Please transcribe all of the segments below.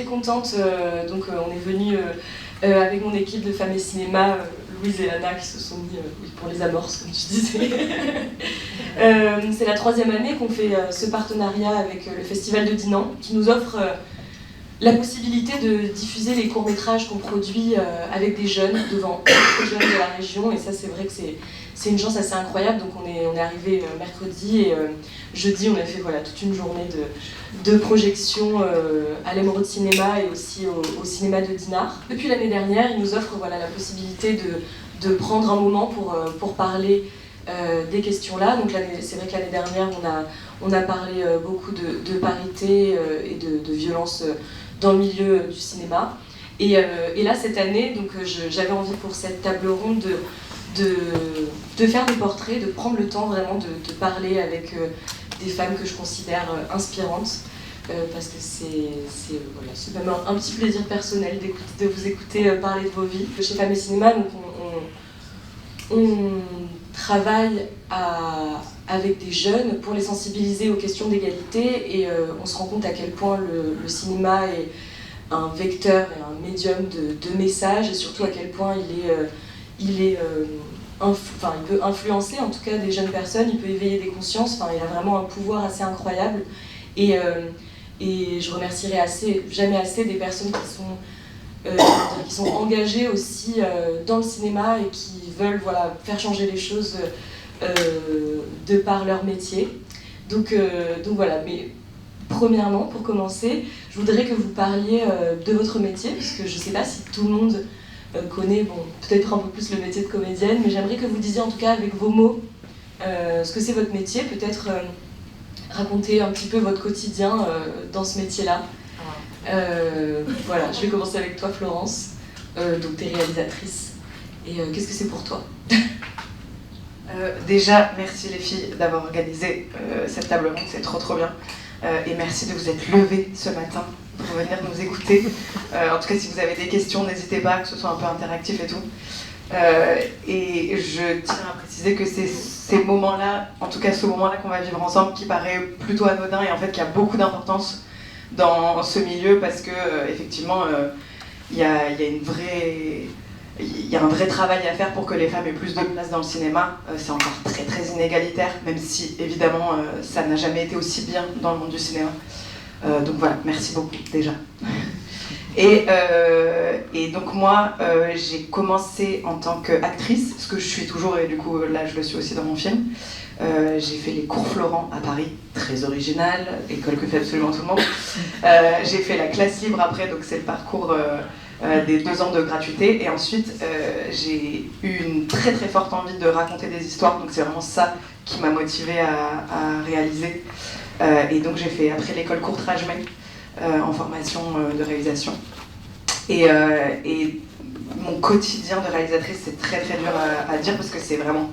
très contente. On est venu avec mon équipe de Femmes et Cinéma, Louise et Anna, qui se sont mis pour les amorces, comme tu disais. C'est la 3e année qu'on fait ce partenariat avec le Festival de Dinan, qui nous offre la possibilité de diffuser les courts-métrages qu'on produit avec des jeunes, devant d'autres jeunes de la région. Et ça, c'est vrai que c'est une chance assez incroyable. Donc on est arrivé mercredi et jeudi, on a fait toute une journée de projection à l'Emeraude Cinéma et aussi au cinéma de Dinard. Depuis l'année dernière, ils nous offrent la possibilité de prendre un moment pour parler des questions-là. Donc c'est vrai que l'année dernière, on a parlé beaucoup de parité et de violence dans le milieu du cinéma. Et là, cette année, j'avais envie pour cette table ronde de faire des portraits, de prendre le temps vraiment de parler avec des femmes que je considère inspirantes, parce que c'est même un petit plaisir personnel de vous écouter parler de vos vies. Chez Femmes et Cinéma, donc, on travaille avec des jeunes pour les sensibiliser aux questions d'égalité, et on se rend compte à quel point le cinéma est un vecteur et un médium de messages, et surtout à quel point il peut influencer en tout cas des jeunes personnes, il peut éveiller des consciences, il a vraiment un pouvoir assez incroyable. Et je remercierai jamais assez des personnes qui sont engagées aussi dans le cinéma et qui veulent faire changer les choses de par leur métier. Donc voilà, mais premièrement, pour commencer, je voudrais que vous parliez de votre métier, parce que je ne sais pas si tout le monde connaît, peut-être un peu plus le métier de comédienne, mais j'aimerais que vous disiez en tout cas avec vos mots ce que c'est votre métier, peut-être raconter un petit peu votre quotidien dans ce métier-là. Je vais commencer avec toi, Florence. Donc tu es réalisatrice. Et qu'est-ce que c'est pour toi? Déjà, merci les filles d'avoir organisé cette table ronde, c'est trop bien. Et merci de vous être levées ce matin pour venir nous écouter. En tout cas, si vous avez des questions, n'hésitez pas, que ce soit un peu interactif et tout. Et je tiens à préciser que c'est ces moments-là, en tout cas ce moment-là qu'on va vivre ensemble, qui paraît plutôt anodin et en fait qui a beaucoup d'importance dans ce milieu, parce que effectivement, il y a un vrai travail à faire pour que les femmes aient plus de place dans le cinéma. C'est encore très inégalitaire, même si évidemment ça n'a jamais été aussi bien dans le monde du cinéma. Donc voilà, merci beaucoup déjà. Et donc moi, j'ai commencé en tant qu'actrice, ce que je suis toujours, et du coup là je le suis aussi dans mon film. J'ai fait les cours Florent à Paris, très original, école que fait absolument tout le monde. J'ai fait la classe libre après, donc c'est le parcours des 2 ans de gratuité. Et ensuite, j'ai eu une très forte envie de raconter des histoires, donc c'est vraiment ça qui m'a motivée à réaliser. Et donc j'ai fait après l'école Courtrage-May, en formation de réalisation. Et mon quotidien de réalisatrice, c'est très dur à dire, parce que c'est vraiment...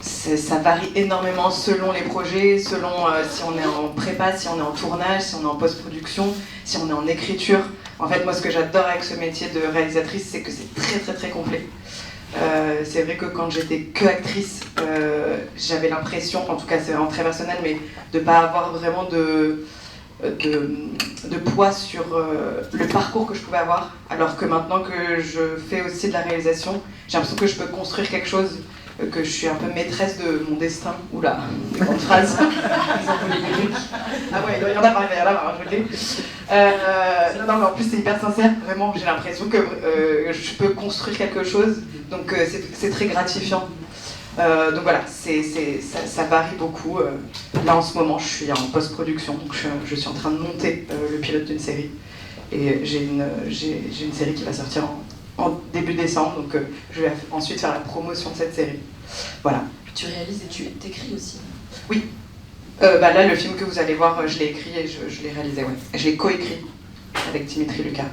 ça varie énormément selon les projets, selon si on est en prépa, si on est en tournage, si on est en post-production, si on est en écriture. En fait, moi, ce que j'adore avec ce métier de réalisatrice, c'est que c'est très complet. C'est vrai que quand j'étais que actrice, j'avais l'impression, en tout cas c'est vraiment très personnel, mais de ne pas avoir vraiment de poids sur le parcours que je pouvais avoir, alors que maintenant que je fais aussi de la réalisation, j'ai l'impression que je peux construire quelque chose, que je suis un peu maîtresse de mon destin. Oula, des grandes phrases. Ah ouais, il doit y en avoir, je le dis. Non, mais en plus c'est hyper sincère, vraiment, j'ai l'impression que je peux construire quelque chose, donc c'est très gratifiant. Donc voilà, ça varie beaucoup. Là en ce moment, je suis en post-production, donc je suis en train de monter le pilote d'une série. Et j'ai une série qui va sortir en début décembre, donc je vais ensuite faire la promotion de cette série. Voilà. Tu réalises et tu t'écris aussi? Oui. Là, le film que vous allez voir, je l'ai écrit et je l'ai réalisé, ouais. Je l'ai coécrit avec Dimitri Lucas.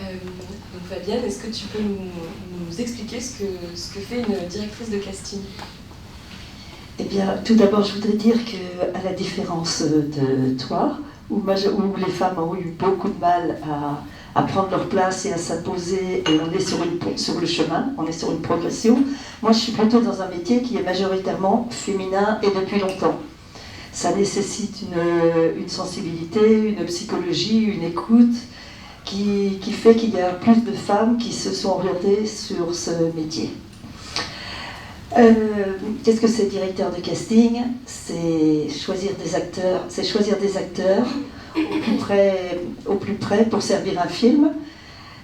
Donc Fabienne, est-ce que tu peux nous expliquer ce que fait une directrice de casting? Eh bien, tout d'abord, je voudrais dire qu'à la différence de toi, où les femmes ont eu beaucoup de mal à prendre leur place et à s'imposer, et on est sur le chemin, on est sur une progression. Moi, je suis plutôt dans un métier qui est majoritairement féminin et depuis longtemps. Ça nécessite une sensibilité, une psychologie, une écoute qui fait qu'il y a plus de femmes qui se sont orientées sur ce métier. Qu'est-ce que c'est directeur de casting? C'est choisir des acteurs au plus près pour servir un film.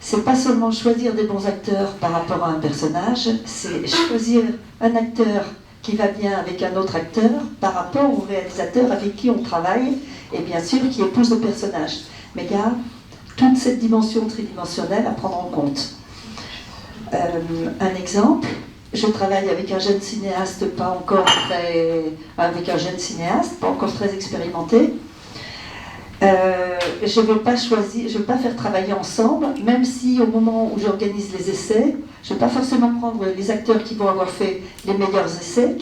C'est pas seulement choisir des bons acteurs par rapport à un personnage, c'est choisir un acteur qui va bien avec un autre acteur par rapport au réalisateur avec qui on travaille et bien sûr qui épouse le personnage. Mais il y a toute cette dimension tridimensionnelle à prendre en compte. Un exemple, je travaille avec un jeune cinéaste pas encore très expérimenté. Je ne veux pas faire travailler ensemble, même si au moment où j'organise les essais, je ne vais pas forcément prendre les acteurs qui vont avoir fait les meilleurs essais,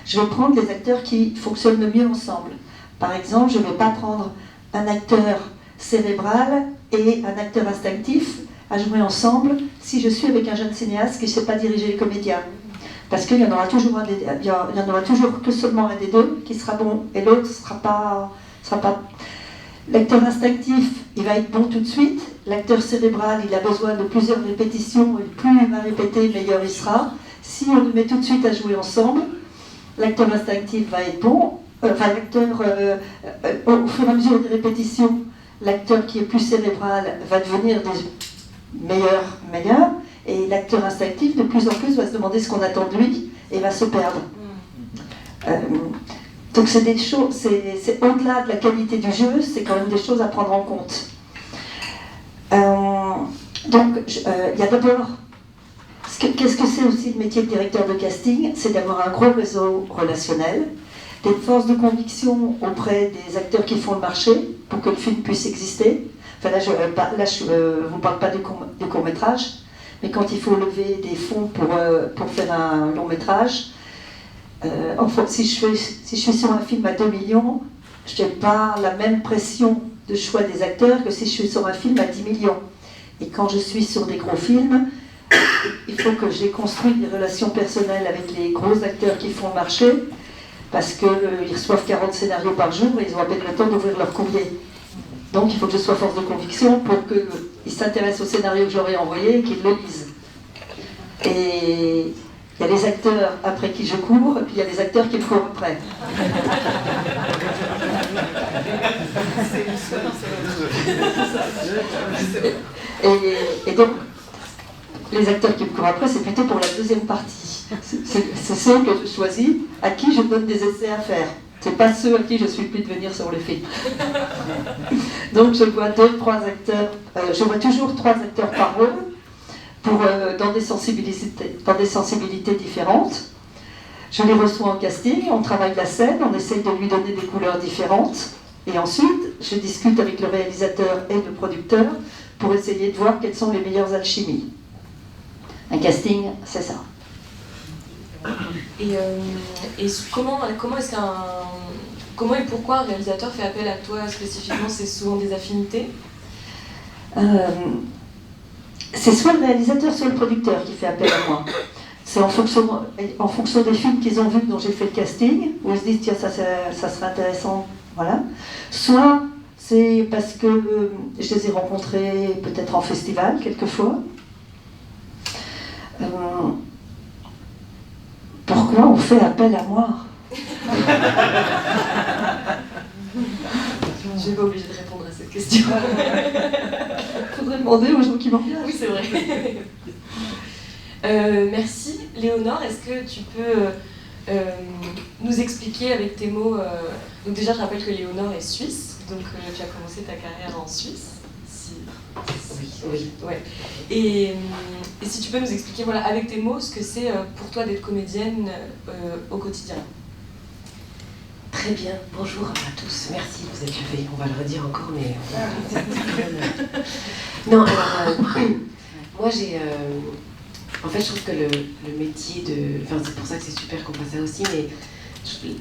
je vais prendre les acteurs qui fonctionnent le mieux ensemble. Par exemple, je ne vais pas prendre un acteur cérébral et un acteur instinctif à jouer ensemble si je suis avec un jeune cinéaste qui ne sait pas diriger les comédiens. Parce qu'il y en aura toujours que seulement un des deux qui sera bon et l'autre ne sera pas. L'acteur instinctif, il va être bon tout de suite. L'acteur cérébral, il a besoin de plusieurs répétitions, et plus il va répéter, meilleur il sera. Si on le met tout de suite à jouer ensemble, l'acteur instinctif va être bon. Au fur et à mesure des répétitions, l'acteur qui est plus cérébral va devenir meilleur, et l'acteur instinctif, de plus en plus, va se demander ce qu'on attend de lui, et va se perdre. Donc c'est des choses, c'est au-delà de la qualité du jeu, c'est quand même des choses à prendre en compte. Il y a d'abord, qu'est-ce que c'est aussi le métier de directeur de casting? C'est d'avoir un gros réseau relationnel, d'être force de conviction auprès des acteurs qui font le marché pour que le film puisse exister. Enfin là, je ne vous parle pas du court-métrage, mais quand il faut lever des fonds pour faire un long-métrage, si je suis sur un film à 2 millions, je n'ai pas la même pression de choix des acteurs que si je suis sur un film à 10 millions. Et quand je suis sur des gros films, il faut que j'ai construit des relations personnelles avec les gros acteurs qui font le marché, parce qu'ils reçoivent 40 scénarios par jour et ils ont à peine le temps d'ouvrir leur courrier. Donc il faut que je sois force de conviction pour qu'ils s'intéressent au scénario que j'aurais envoyé et qu'ils le lisent. Et il y a les acteurs après qui je cours, et puis il y a les acteurs qui me courent après. Et donc, les acteurs qui me courent après, c'est plutôt pour la deuxième partie. C'est ceux que je choisis, à qui je donne des essais à faire. C'est pas ceux à qui je suis plus de venir sur le film. Donc je vois 2-3 acteurs, je vois toujours 3 acteurs par rôle, dans des sensibilités différentes. Je les reçois en casting, on travaille la scène, on essaye de lui donner des couleurs différentes. Et ensuite, je discute avec le réalisateur et le producteur pour essayer de voir quelles sont les meilleures alchimies. Un casting, c'est ça. Et comment et pourquoi un réalisateur fait appel à toi spécifiquement? C'est souvent des affinités? C'est soit le réalisateur, soit le producteur qui fait appel à moi. C'est en fonction des films qu'ils ont vus dont j'ai fait le casting, où ils se disent tiens, ça serait intéressant, voilà. Soit c'est parce que je les ai rencontrés peut-être en festival quelquefois. Pourquoi on fait appel à moi? Je n'ai pas obligée de répondre à cette question. Il faudrait demander aux gens qui m'engagent. Oui, c'est vrai. Merci. Léonore, est-ce que tu peux nous expliquer avec tes mots... Donc déjà, je rappelle que Léonore est suisse, donc tu as commencé ta carrière en Suisse. Oui. Ouais. Et si tu peux nous expliquer, voilà, avec tes mots, ce que c'est pour toi d'être comédienne au quotidien. Très bien, bonjour à tous, merci, vous êtes levés, on va le redire encore, mais... Non, alors, moi j'ai... En fait, je trouve que le métier de... Enfin, c'est pour ça que c'est super qu'on fasse ça aussi, mais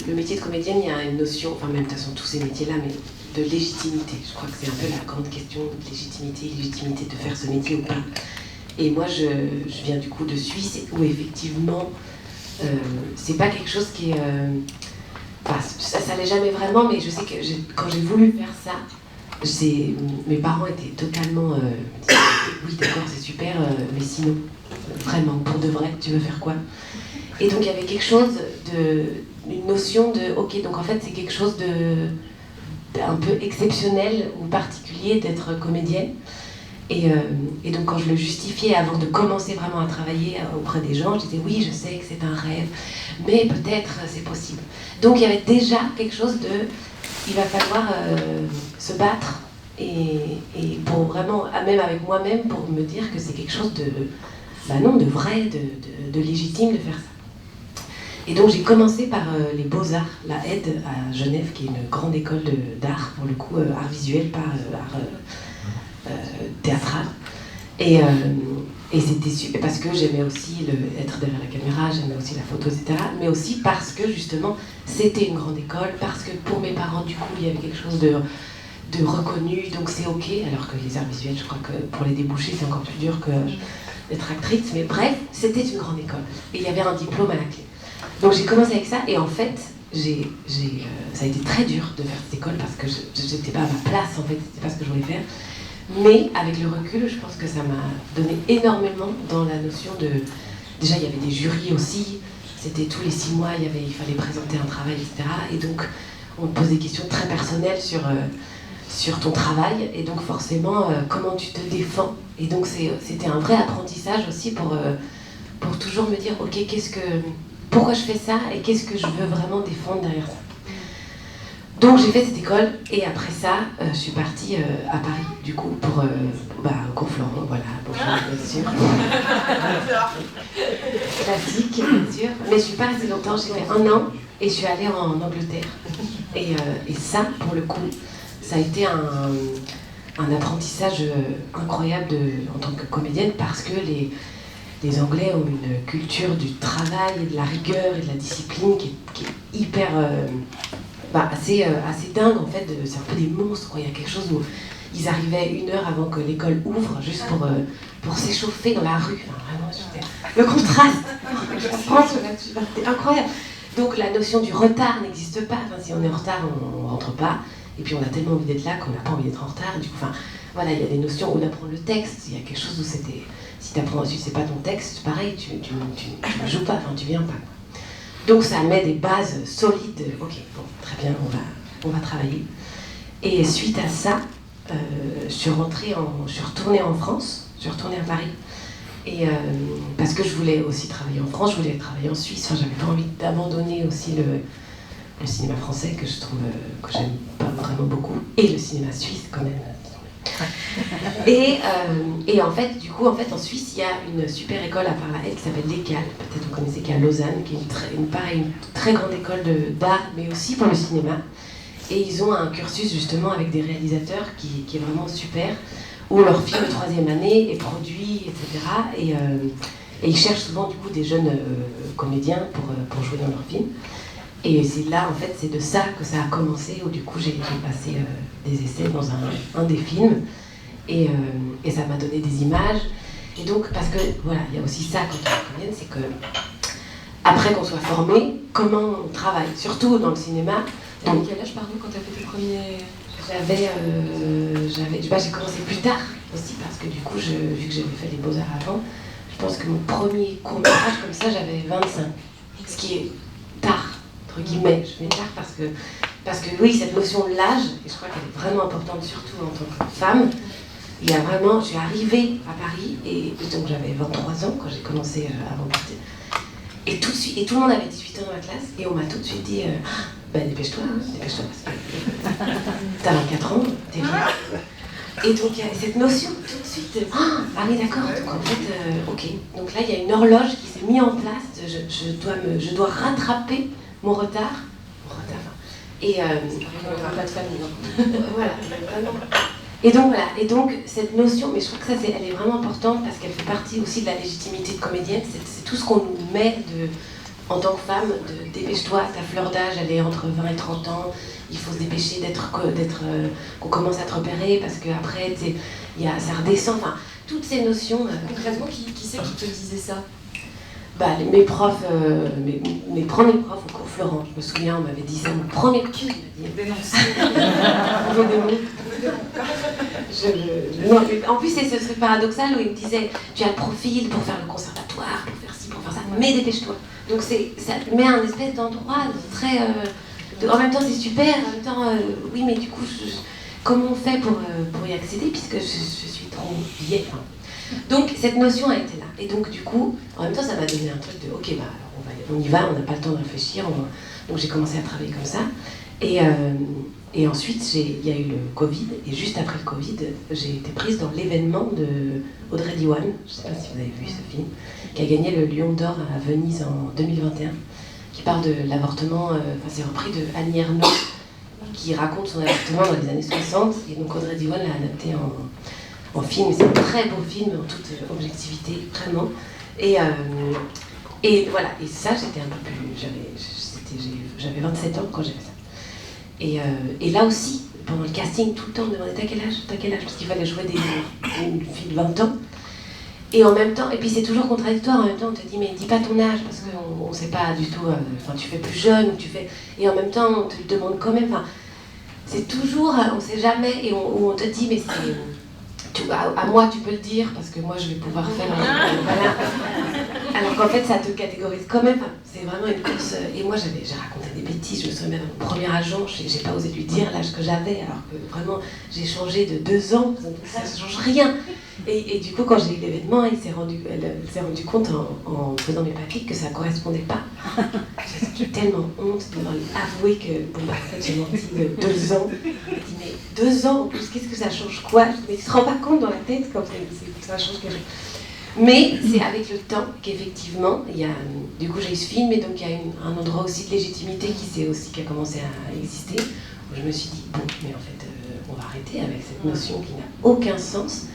le métier de comédienne, il y a une notion, enfin même de toute façon tous ces métiers-là, mais de légitimité. Je crois que c'est un peu la grande question de légitimité de faire ce métier ou pas. Et moi, je viens du coup de Suisse, où effectivement, c'est pas quelque chose qui est... enfin, ça l'est jamais vraiment, mais je sais que quand j'ai voulu faire ça, mes parents étaient totalement oui d'accord c'est super, mais sinon, vraiment, pour de vrai, tu veux faire quoi? Et donc il y avait quelque chose une notion de, ok, donc en fait c'est quelque chose d'un peu exceptionnel ou particulier d'être comédienne. Et donc quand je le justifiais avant de commencer vraiment à travailler auprès des gens, je disais oui, je sais que c'est un rêve, mais peut-être c'est possible. Donc il y avait déjà quelque chose de, il va falloir se battre et pour vraiment, même avec moi-même, pour me dire que c'est quelque chose de, non, de vrai, de légitime de faire ça. Et donc j'ai commencé par les Beaux-Arts, la Aide à Genève, qui est une grande école d'art, pour le coup, art visuel, pas art théâtral. Et c'était super, parce que j'aimais aussi être derrière la caméra, j'aimais aussi la photo, etc. Mais aussi parce que justement, c'était une grande école, parce que pour mes parents, du coup, il y avait quelque chose de reconnu, donc c'est ok, alors que les arts visuels, je crois que pour les déboucher, c'est encore plus dur que d'être actrice. Mais bref, c'était une grande école. Et il y avait un diplôme à la clé. Donc j'ai commencé avec ça, et en fait, ça a été très dur de faire cette école, parce que je n'étais pas à ma place, en fait, c'était pas ce que je voulais faire. Mais avec le recul, je pense que ça m'a donné énormément dans la notion de... Déjà, il y avait des jurys aussi, c'était tous les 6 mois, il fallait présenter un travail, etc. Et donc, on te pose des questions très personnelles sur ton travail, et donc forcément, comment tu te défends. Et donc, c'était un vrai apprentissage aussi pour toujours me dire, ok, pourquoi je fais ça, et qu'est-ce que je veux vraiment défendre derrière ça. Donc j'ai fait cette école, et après ça, je suis partie à Paris, du coup, pour Conflans, voilà, bonjour, bien sûr. Classique, bien sûr. Mais je suis pas restée longtemps, j'ai fait 1 an, et je suis allée en Angleterre. Et ça, pour le coup, ça a été un apprentissage incroyable en tant que comédienne, parce que les Anglais ont une culture du travail, et de la rigueur, et de la discipline qui est hyper... assez dingue en fait, c'est un peu des monstres, quoi. Il y a quelque chose où ils arrivaient 1 heure avant que l'école ouvre, juste pour s'échauffer dans la rue. Enfin, vraiment, le contraste en France, c'est incroyable. Donc la notion du retard n'existe pas. Enfin, si on est en retard, on rentre pas. Et puis on a tellement envie d'être là qu'on n'a pas envie d'être en retard. Du coup, enfin, voilà, il y a des notions où on apprend le texte. Il y a quelque chose où c'était, si t'apprends, si c'est pas ton texte, pareil, tu ne joues pas, enfin, tu viens pas. Donc ça met des bases solides. Ok, bon, très bien, on va travailler. Et suite à ça, je suis retournée en France, je suis retournée à Paris. Et parce que je voulais aussi travailler en France, je voulais travailler en Suisse. Enfin, j'avais pas envie d'abandonner aussi le cinéma français, que je trouve que j'aime pas vraiment beaucoup, et le cinéma suisse quand même. Et en fait, du coup, en Suisse, il y a une super école à Parla-Aide qui s'appelle l'École, peut-être vous connaissez, qui est à Lausanne, qui est une très grande école d'art, mais aussi pour le cinéma. Et ils ont un cursus justement avec des réalisateurs qui est vraiment super, où leur film de 3e année est produit, etc. Et ils cherchent souvent du coup des jeunes comédiens pour jouer dans leur film. Et c'est là, en fait, c'est de ça que ça a commencé, où du coup j'ai passé des essais dans un des films, et ça m'a donné des images. Et donc, parce que, voilà, il y a aussi ça quand on est comédienne, c'est que, après qu'on soit formé, comment on travaille, surtout dans le cinéma. Donc, quel âge, pardon, quand tu as fait tes premiers... J'ai commencé plus tard aussi, parce que du coup, vu que j'avais fait les Beaux-Arts avant, je pense que mon premier court-métrage comme ça, j'avais 25, ce qui est tard. Entre guillemets, je mets tard parce que oui, cette notion de l'âge, et je crois qu'elle est vraiment importante, surtout en tant que femme. Il y a vraiment, je suis arrivée à Paris, et donc j'avais 23 ans quand j'ai commencé à remporter. Et tout de suite, et tout le monde avait 18 ans dans la classe, et on m'a tout de suite dit dépêche-toi, t'as 24 ans, t'es bien. Et donc il y a cette notion tout de suite, ah oui d'accord, donc en fait, ok. Donc là il y a une horloge qui s'est mise en place, je dois rattraper mon retard. Et pas de famille. Voilà, vraiment. Et donc voilà, et donc cette notion, mais je trouve que ça elle est vraiment importante, parce qu'elle fait partie aussi de la légitimité de comédienne, c'est tout ce qu'on nous met en tant que femme, de dépêche-toi, ta fleur d'âge elle est entre 20 et 30 ans, il faut se dépêcher qu'on commence à te repérer, parce qu'après ça redescend, enfin toutes ces notions. Concrètement, qui c'est qui te disait ça? mes profs, mes premiers profs au cours Florent, je me souviens, on m'avait dit ça, mon premier cul, il m'a dit dénonce. Non, mais en plus, c'est ce truc paradoxal où il me disait, tu as le profil pour faire le conservatoire, pour faire ci, pour faire ça, mais dépêche-toi. Donc ça met un espèce d'endroit très... en même temps, c'est super, en même temps, oui, mais du coup, comment on fait pour y accéder, puisque je suis trop vieille. Donc, cette notion a été là. Et donc, du coup, en même temps, ça m'a donné un truc de, ok, bah, alors on y va, on n'a pas le temps de réfléchir. Donc, j'ai commencé à travailler comme ça. Et ensuite, il y a eu le Covid. Et juste après le Covid, j'ai été prise dans l'événement de Audrey Diwan, je ne sais pas si vous avez vu ce film, qui a gagné le Lion d'Or à Venise en 2021, qui parle de l'avortement, c'est repris de Annie Ernaux, qui raconte son avortement dans les années 60. Et donc, Audrey Diwan l'a adapté en film. C'est un très beau film en toute objectivité, vraiment. Et voilà, et ça, j'étais un peu plus... J'avais 27 ans quand j'ai fait ça. Et là aussi, pendant le casting, tout le temps, on me demandait t'as quel âge, parce qu'il fallait jouer une fille de 20 ans. Et en même temps, et puis c'est toujours contradictoire, en même temps on te dit mais dis pas ton âge, parce qu'on ne sait pas du tout, tu fais plus jeune, ou tu fais... Et en même temps, on te le demande quand même, c'est toujours, on ne sait jamais, et on te dit mais c'est... À moi, tu peux le dire, parce que moi, je vais pouvoir faire... voilà. Alors qu'en fait, ça te catégorise quand même. C'est vraiment une course... Et moi, j'ai raconté des bêtises. Je me souviens même mon premier agent, j'ai pas osé lui dire l'âge que j'avais, alors que vraiment, j'ai changé de 2 ans. Ça ne change rien. Et du coup, quand j'ai eu l'événement, elle s'est rendue compte en faisant mes papiers que ça ne correspondait pas. J'ai tellement honte de devoir lui avouer que, bon, bah, en fait, j'ai menti de 2 ans. Elle dit, mais 2 ans en plus, qu'est-ce que ça change quoi? Mais tu te rends pas compte dans la tête quand ça change quelque chose. Mais c'est avec le temps qu'effectivement, il y a, du coup, j'ai eu ce film, et donc il y a un endroit aussi de légitimité qui a commencé à exister, où je me suis dit, bon, mais en fait, on va arrêter avec cette notion qui n'a aucun sens,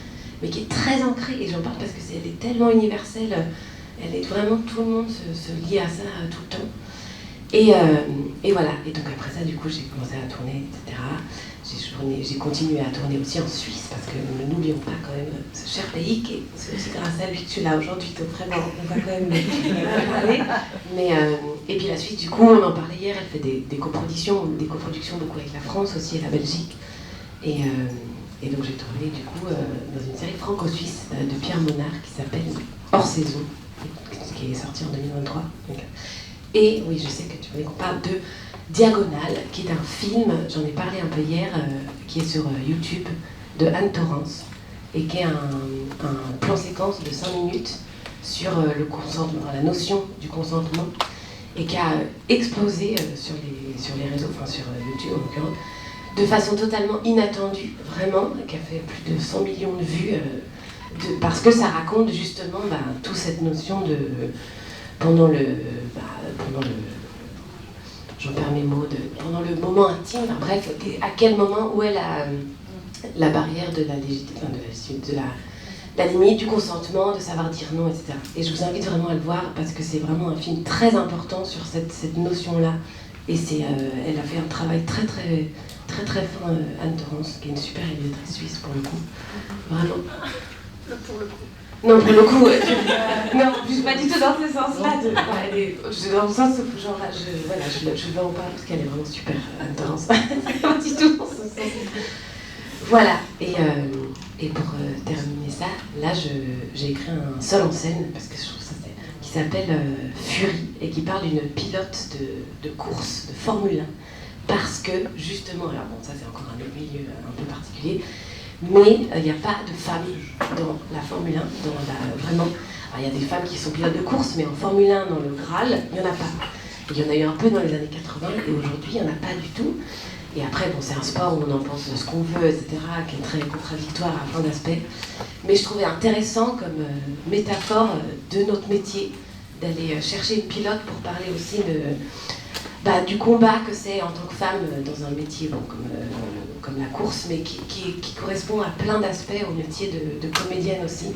mais qui est très ancrée, et j'en parle parce que elle est tellement universelle, elle est vraiment, tout le monde se lie à ça tout le temps. Et voilà, et donc après ça, du coup, j'ai commencé à tourner, etc. J'ai continué à tourner aussi en Suisse, parce que n'oublions pas quand même ce cher pays, c'est aussi grâce à lui que je suis là aujourd'hui, donc vraiment, on va quand même parler. Et puis la Suisse, du coup, on en parlait hier, elle fait des coproductions beaucoup avec la France aussi et la Belgique. Et donc j'ai tourné du coup dans une série franco-suisse de Pierre Monard qui s'appelle Hors Saison, qui est sortie en 2023. Et oui, je sais que tu voulais qu'on parle de Diagonale, qui est un film, j'en ai parlé un peu hier, qui est sur YouTube, de Anne Torrance, et qui est un plan séquence de 5 minutes sur le consentement, la notion du consentement, et qui a explosé sur les réseaux, enfin sur YouTube en l'occurrence, de façon totalement inattendue, vraiment, qui a fait plus de 100 millions de vues, parce que ça raconte justement toute cette notion de... pendant le j'en perds mes mots, pendant le moment intime, bref, à quel moment, où est la barrière de la limite du consentement, de savoir dire non, etc. Et je vous invite vraiment à le voir, parce que c'est vraiment un film très important sur cette notion-là. Et elle a fait un travail très fin, Anne Torrance, qui est une super illustratrice suisse pour le coup. Vraiment. Pour le coup. Non, pour le coup, non, je suis pas du tout dans ce sens-là. Dans le sens où, genre, je vais en parler parce qu'elle est vraiment super intense. C'est pas du tout dans ce sens. Voilà, et pour terminer ça, là, j'ai écrit un seul en scène, parce que je trouve ça, qui s'appelle Fury, et qui parle d'une pilote de course, de Formule 1, parce que, justement, alors bon, ça c'est encore un autre milieu un peu particulier, mais il n'y a pas de femmes dans la Formule 1, vraiment. Alors, il y a des femmes qui sont pilotes de course, mais en Formule 1, dans le Graal, il n'y en a pas. Il y en a eu un peu dans les années 80, et aujourd'hui, il n'y en a pas du tout. Et après, bon, c'est un sport où on en pense ce qu'on veut, etc., qui est très contradictoire à plein d'aspects. Mais je trouvais intéressant comme métaphore de notre métier, d'aller chercher une pilote pour parler aussi du combat que c'est en tant que femme dans un métier comme la course, mais qui correspond à plein d'aspects au métier de comédienne aussi.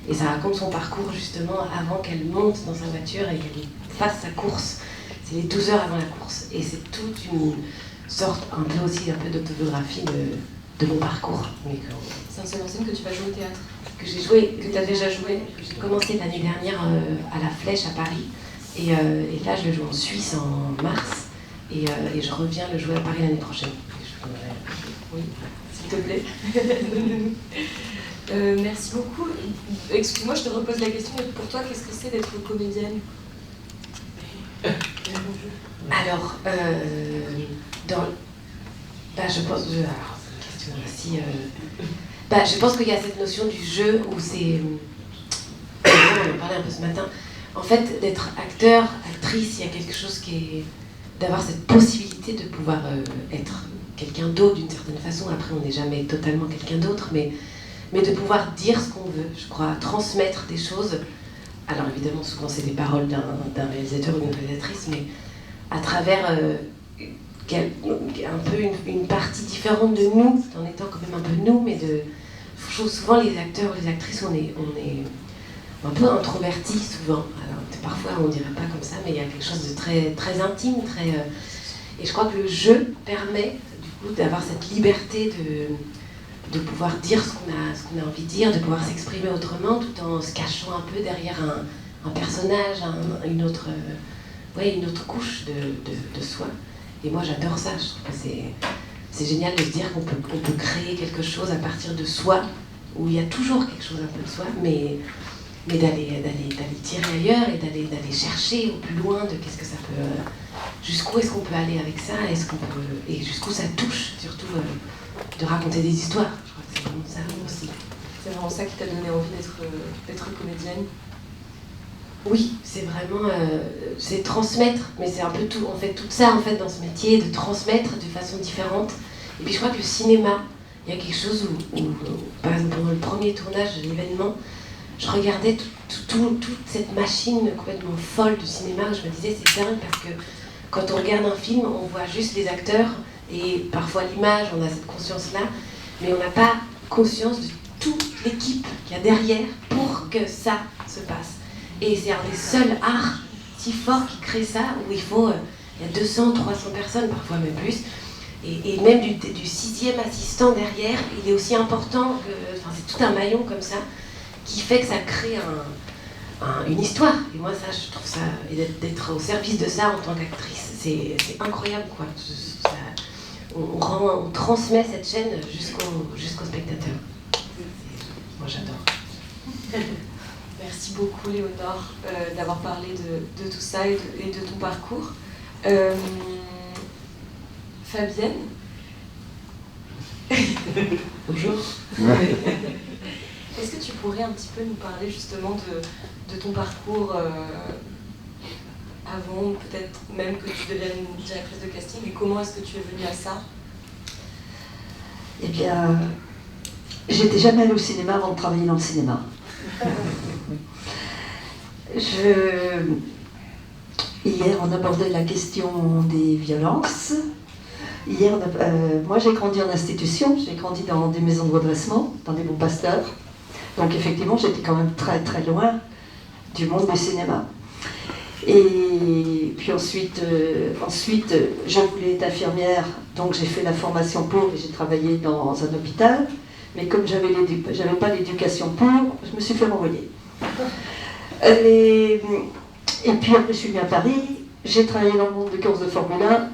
Et ça raconte son parcours justement avant qu'elle monte dans sa voiture et qu'elle fasse sa course. C'est les 12 heures avant la course. Et c'est toute une sorte, un peu d'autobiographie de mon parcours. C'est un seul en scène que tu vas jouer au théâtre. Que j'ai joué, Que tu as déjà joué. J'ai commencé l'année dernière à la Flèche à Paris. Et là, je le joue en Suisse en mars. Et je reviens le jouer à Paris l'année prochaine. Oui, s'il te plaît. Merci beaucoup. Excuse-moi, je te repose la question. Pour toi, qu'est-ce que c'est d'être comédienne? Alors, je pense... alors, c'est une question aussi... je pense qu'il y a cette notion du jeu où c'est... on en parlait un peu ce matin. En fait, d'être acteur, actrice, il y a quelque chose qui est... d'avoir cette possibilité de pouvoir être quelqu'un d'autre d'une certaine façon. Après, on n'est jamais totalement quelqu'un d'autre, mais de pouvoir dire ce qu'on veut, je crois, transmettre des choses. Alors évidemment, souvent c'est des paroles d'un réalisateur ou d'une réalisatrice, mais à travers un peu une partie différente de nous, en étant quand même un peu nous, mais je trouve souvent les acteurs ou les actrices, on est un peu introvertis souvent. Alors parfois on dirait pas comme ça, mais il y a quelque chose de très, très intime, et je crois que le jeu permet du coup d'avoir cette liberté de pouvoir dire ce qu'on a envie de dire, de pouvoir s'exprimer autrement, tout en se cachant un peu derrière un personnage, une autre couche de soi. Et moi j'adore ça, je trouve que c'est génial de se dire qu'on peut créer quelque chose à partir de soi, où il y a toujours quelque chose un peu de soi, mais d'aller tirer ailleurs et d'aller chercher au plus loin de qu'est-ce que ça peut... jusqu'où est-ce qu'on peut aller avec ça, et jusqu'où ça touche, surtout de raconter des histoires. Je crois que c'est vraiment ça aussi. C'est vraiment ça qui t'a donné envie d'être comédienne? Oui, c'est vraiment... c'est transmettre, mais c'est un peu tout. On fait tout ça en fait dans ce métier, de transmettre de façon différente. Et puis je crois que le cinéma, il y a quelque chose où par exemple, pendant le premier tournage de l'événement, je regardais toute cette machine complètement folle du cinéma, où je me disais c'est dingue parce que quand on regarde un film, on voit juste les acteurs et parfois l'image, on a cette conscience-là, mais on n'a pas conscience de toute l'équipe qu'il y a derrière pour que ça se passe. Et c'est un des seuls arts si forts qui crée ça, où il y a 200, 300 personnes, parfois même plus, et même du sixième assistant derrière, il est aussi important que, c'est tout un maillon comme ça, qui fait que ça crée une histoire. Et moi, ça, je trouve ça, et d'être au service de ça en tant qu'actrice, c'est incroyable, quoi. On transmet cette chaîne jusqu'au spectateur. Moi, j'adore. Merci beaucoup, Léonore, d'avoir parlé de tout ça et de ton parcours. Fabienne. Bonjour. Est-ce que tu pourrais un petit peu nous parler justement de ton parcours avant, peut-être même que tu deviennes directrice de casting, et comment est-ce que tu es venue à ça? Eh bien, j'étais jamais allée au cinéma avant de travailler dans le cinéma. Hier, on abordait la question des violences. Hier, moi j'ai grandi en institution, j'ai grandi dans des maisons de redressement, dans des bons pasteurs. Donc effectivement, j'étais quand même très très loin du monde du cinéma. Et puis ensuite, je voulais être infirmière, donc j'ai fait la formation pour et j'ai travaillé dans un hôpital. Mais comme j'avais pas l'éducation pour, je me suis fait renvoyer. Et puis après, je suis venue à Paris, j'ai travaillé dans le monde de course de Formule 1.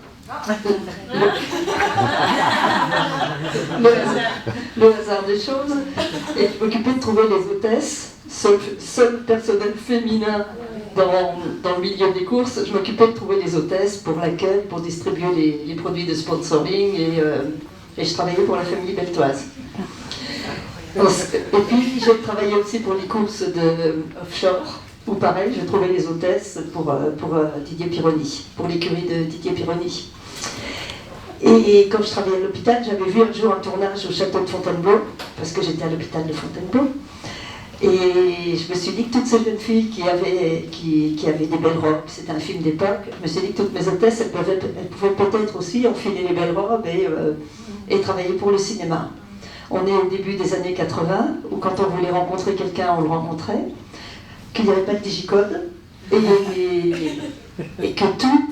Le hasard des choses, et je m'occupais de trouver les hôtesses, seul personnel féminin dans le milieu des courses. Je m'occupais de trouver les hôtesses pour l'accueil, pour distribuer les produits de sponsoring, et je travaillais pour la famille beltoise. Et puis j'ai travaillé aussi pour les courses de offshore, où pareil, je trouvais les hôtesses pour Didier Pironi, pour l'écurie de Didier Pironi. Et quand je travaillais à l'hôpital, j'avais vu un jour un tournage au château de Fontainebleau, parce que j'étais à l'hôpital de Fontainebleau. Et je me suis dit que toutes ces jeunes filles qui avaient des belles robes, c'était un film d'époque, je me suis dit que toutes mes hôtesses, elles pouvaient peut-être aussi enfiler les belles robes et travailler pour le cinéma. On est au début des années 80, où quand on voulait rencontrer quelqu'un, on le rencontrait, qu'il n'y avait pas de digicode, et que tout,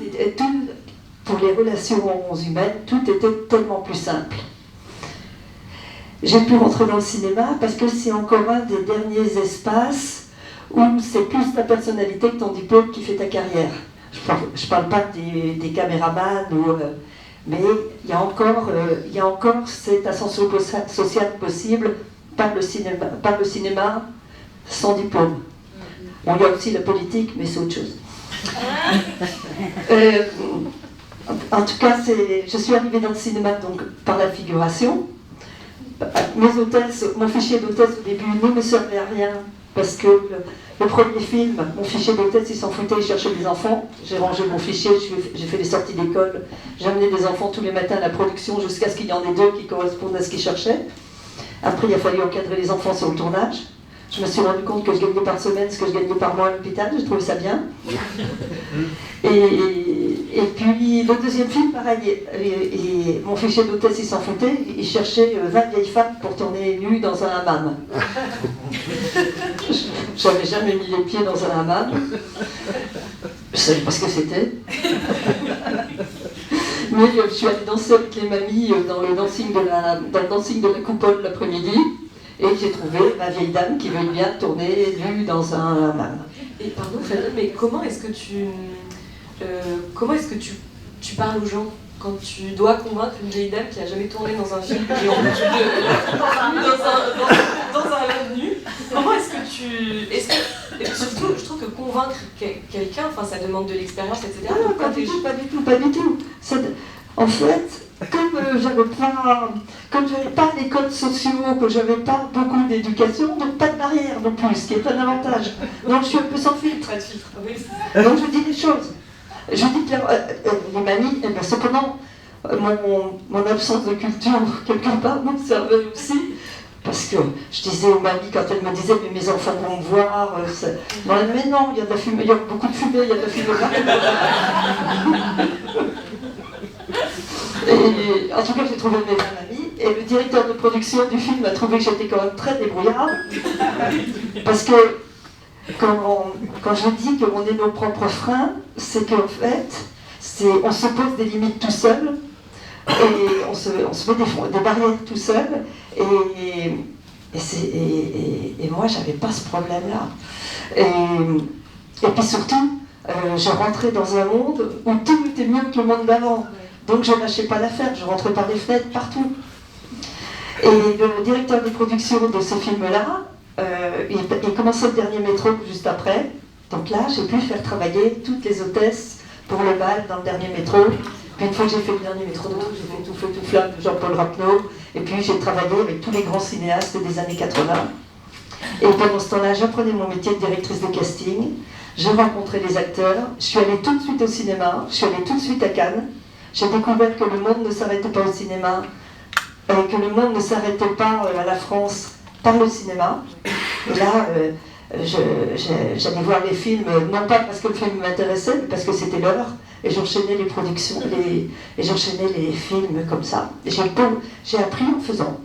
pour les relations humaines, tout était tellement plus simple. j'ai pu rentrer dans le cinéma parce que c'est encore un des derniers espaces où c'est plus ta personnalité que ton diplôme qui fait ta carrière. Je parle pas des caméramans, mais il y a encore cette ascension sociale possible par le cinéma sans diplôme. Bon, il y a aussi la politique, mais c'est autre chose. En tout cas, je suis arrivée dans le cinéma donc, par la figuration. Mes hôtesses, mon fichier d'hôtesse au début ne me servait à rien parce que le premier film, mon fichier d'hôtesse, il s'en foutait, il cherchait des enfants. J'ai rangé mon fichier, j'ai fait les sorties d'école, j'amenais des enfants tous les matins à la production jusqu'à ce qu'il y en ait 2 qui correspondent à ce qu'ils cherchaient. Après, il a fallu encadrer les enfants sur le tournage. Je me suis rendu compte que je gagnais par semaine ce que je gagnais par mois à l'hôpital, j'ai trouvé ça bien. Et puis le deuxième film, pareil, et mon fichier d'hôtesse, il s'en foutait, il cherchait 20 vieilles femmes pour tourner nues dans un hammam. J'avais jamais mis les pieds dans un hammam. Je savais pas ce que c'était. Mais je suis allée danser avec les mamies dans le dancing de la coupole l'après-midi. Et j'ai trouvé ma vieille dame qui veut bien tourner nue dans un hammam. Et pardon, Fabien, mais comment est-ce que tu parles aux gens quand tu dois convaincre une vieille dame qui a jamais tourné dans un film et en dans un hammam nu? Comment est-ce que tu... Et surtout, je trouve que convaincre quelqu'un, enfin, ça demande de l'expérience, etc. Ah non, pas du tout. En fait, comme j'avais pas les codes sociaux, que j'avais pas beaucoup d'éducation, donc pas de barrière non plus, ce qui est un avantage. Donc je suis un peu sans filtre. Pas de filtre, oui. Donc je dis les choses. Je dis que les mamies, cependant, mon absence de culture, quelque part, me servait aussi. Parce que je disais aux mamies, quand elles me disaient, mais mes enfants vont me voir, mais non, il y a de la fumée, il y a beaucoup de fumée, il y a de la fumée là. Et en tout cas, j'ai trouvé mes amis, et le directeur de production du film a trouvé que j'étais quand même très débrouillarde, parce que quand je dis qu'on est nos propres freins, c'est qu'en fait, on se pose des limites tout seul, et on se met des barrières tout seul, et moi, j'avais pas ce problème-là. Et puis surtout, je rentrais dans un monde où tout était mieux que le monde d'avant. Donc je ne lâchais pas l'affaire, je rentrais par les fenêtres partout. Et le directeur de production de ce film-là, il commençait le dernier métro juste après. Donc là, j'ai pu faire travailler toutes les hôtesses pour le bal dans le dernier métro. Puis une fois que j'ai fait le dernier métro de tout, j'ai fait Tout feu, tout flamme de Jean-Paul Rapneau. Et puis j'ai travaillé avec tous les grands cinéastes des années 80. Et pendant ce temps-là, j'apprenais mon métier de directrice de casting. Je rencontrais les acteurs. Je suis allée tout de suite au cinéma. Je suis allée tout de suite à Cannes. J'ai découvert que le monde ne s'arrêtait pas au cinéma, que le monde ne s'arrêtait pas à la France par le cinéma. Et là, j'allais voir les films, non pas parce que le film m'intéressait, mais parce que c'était l'heure. Et j'enchaînais les productions, et j'enchaînais les films comme ça. Et j'ai appris en faisant.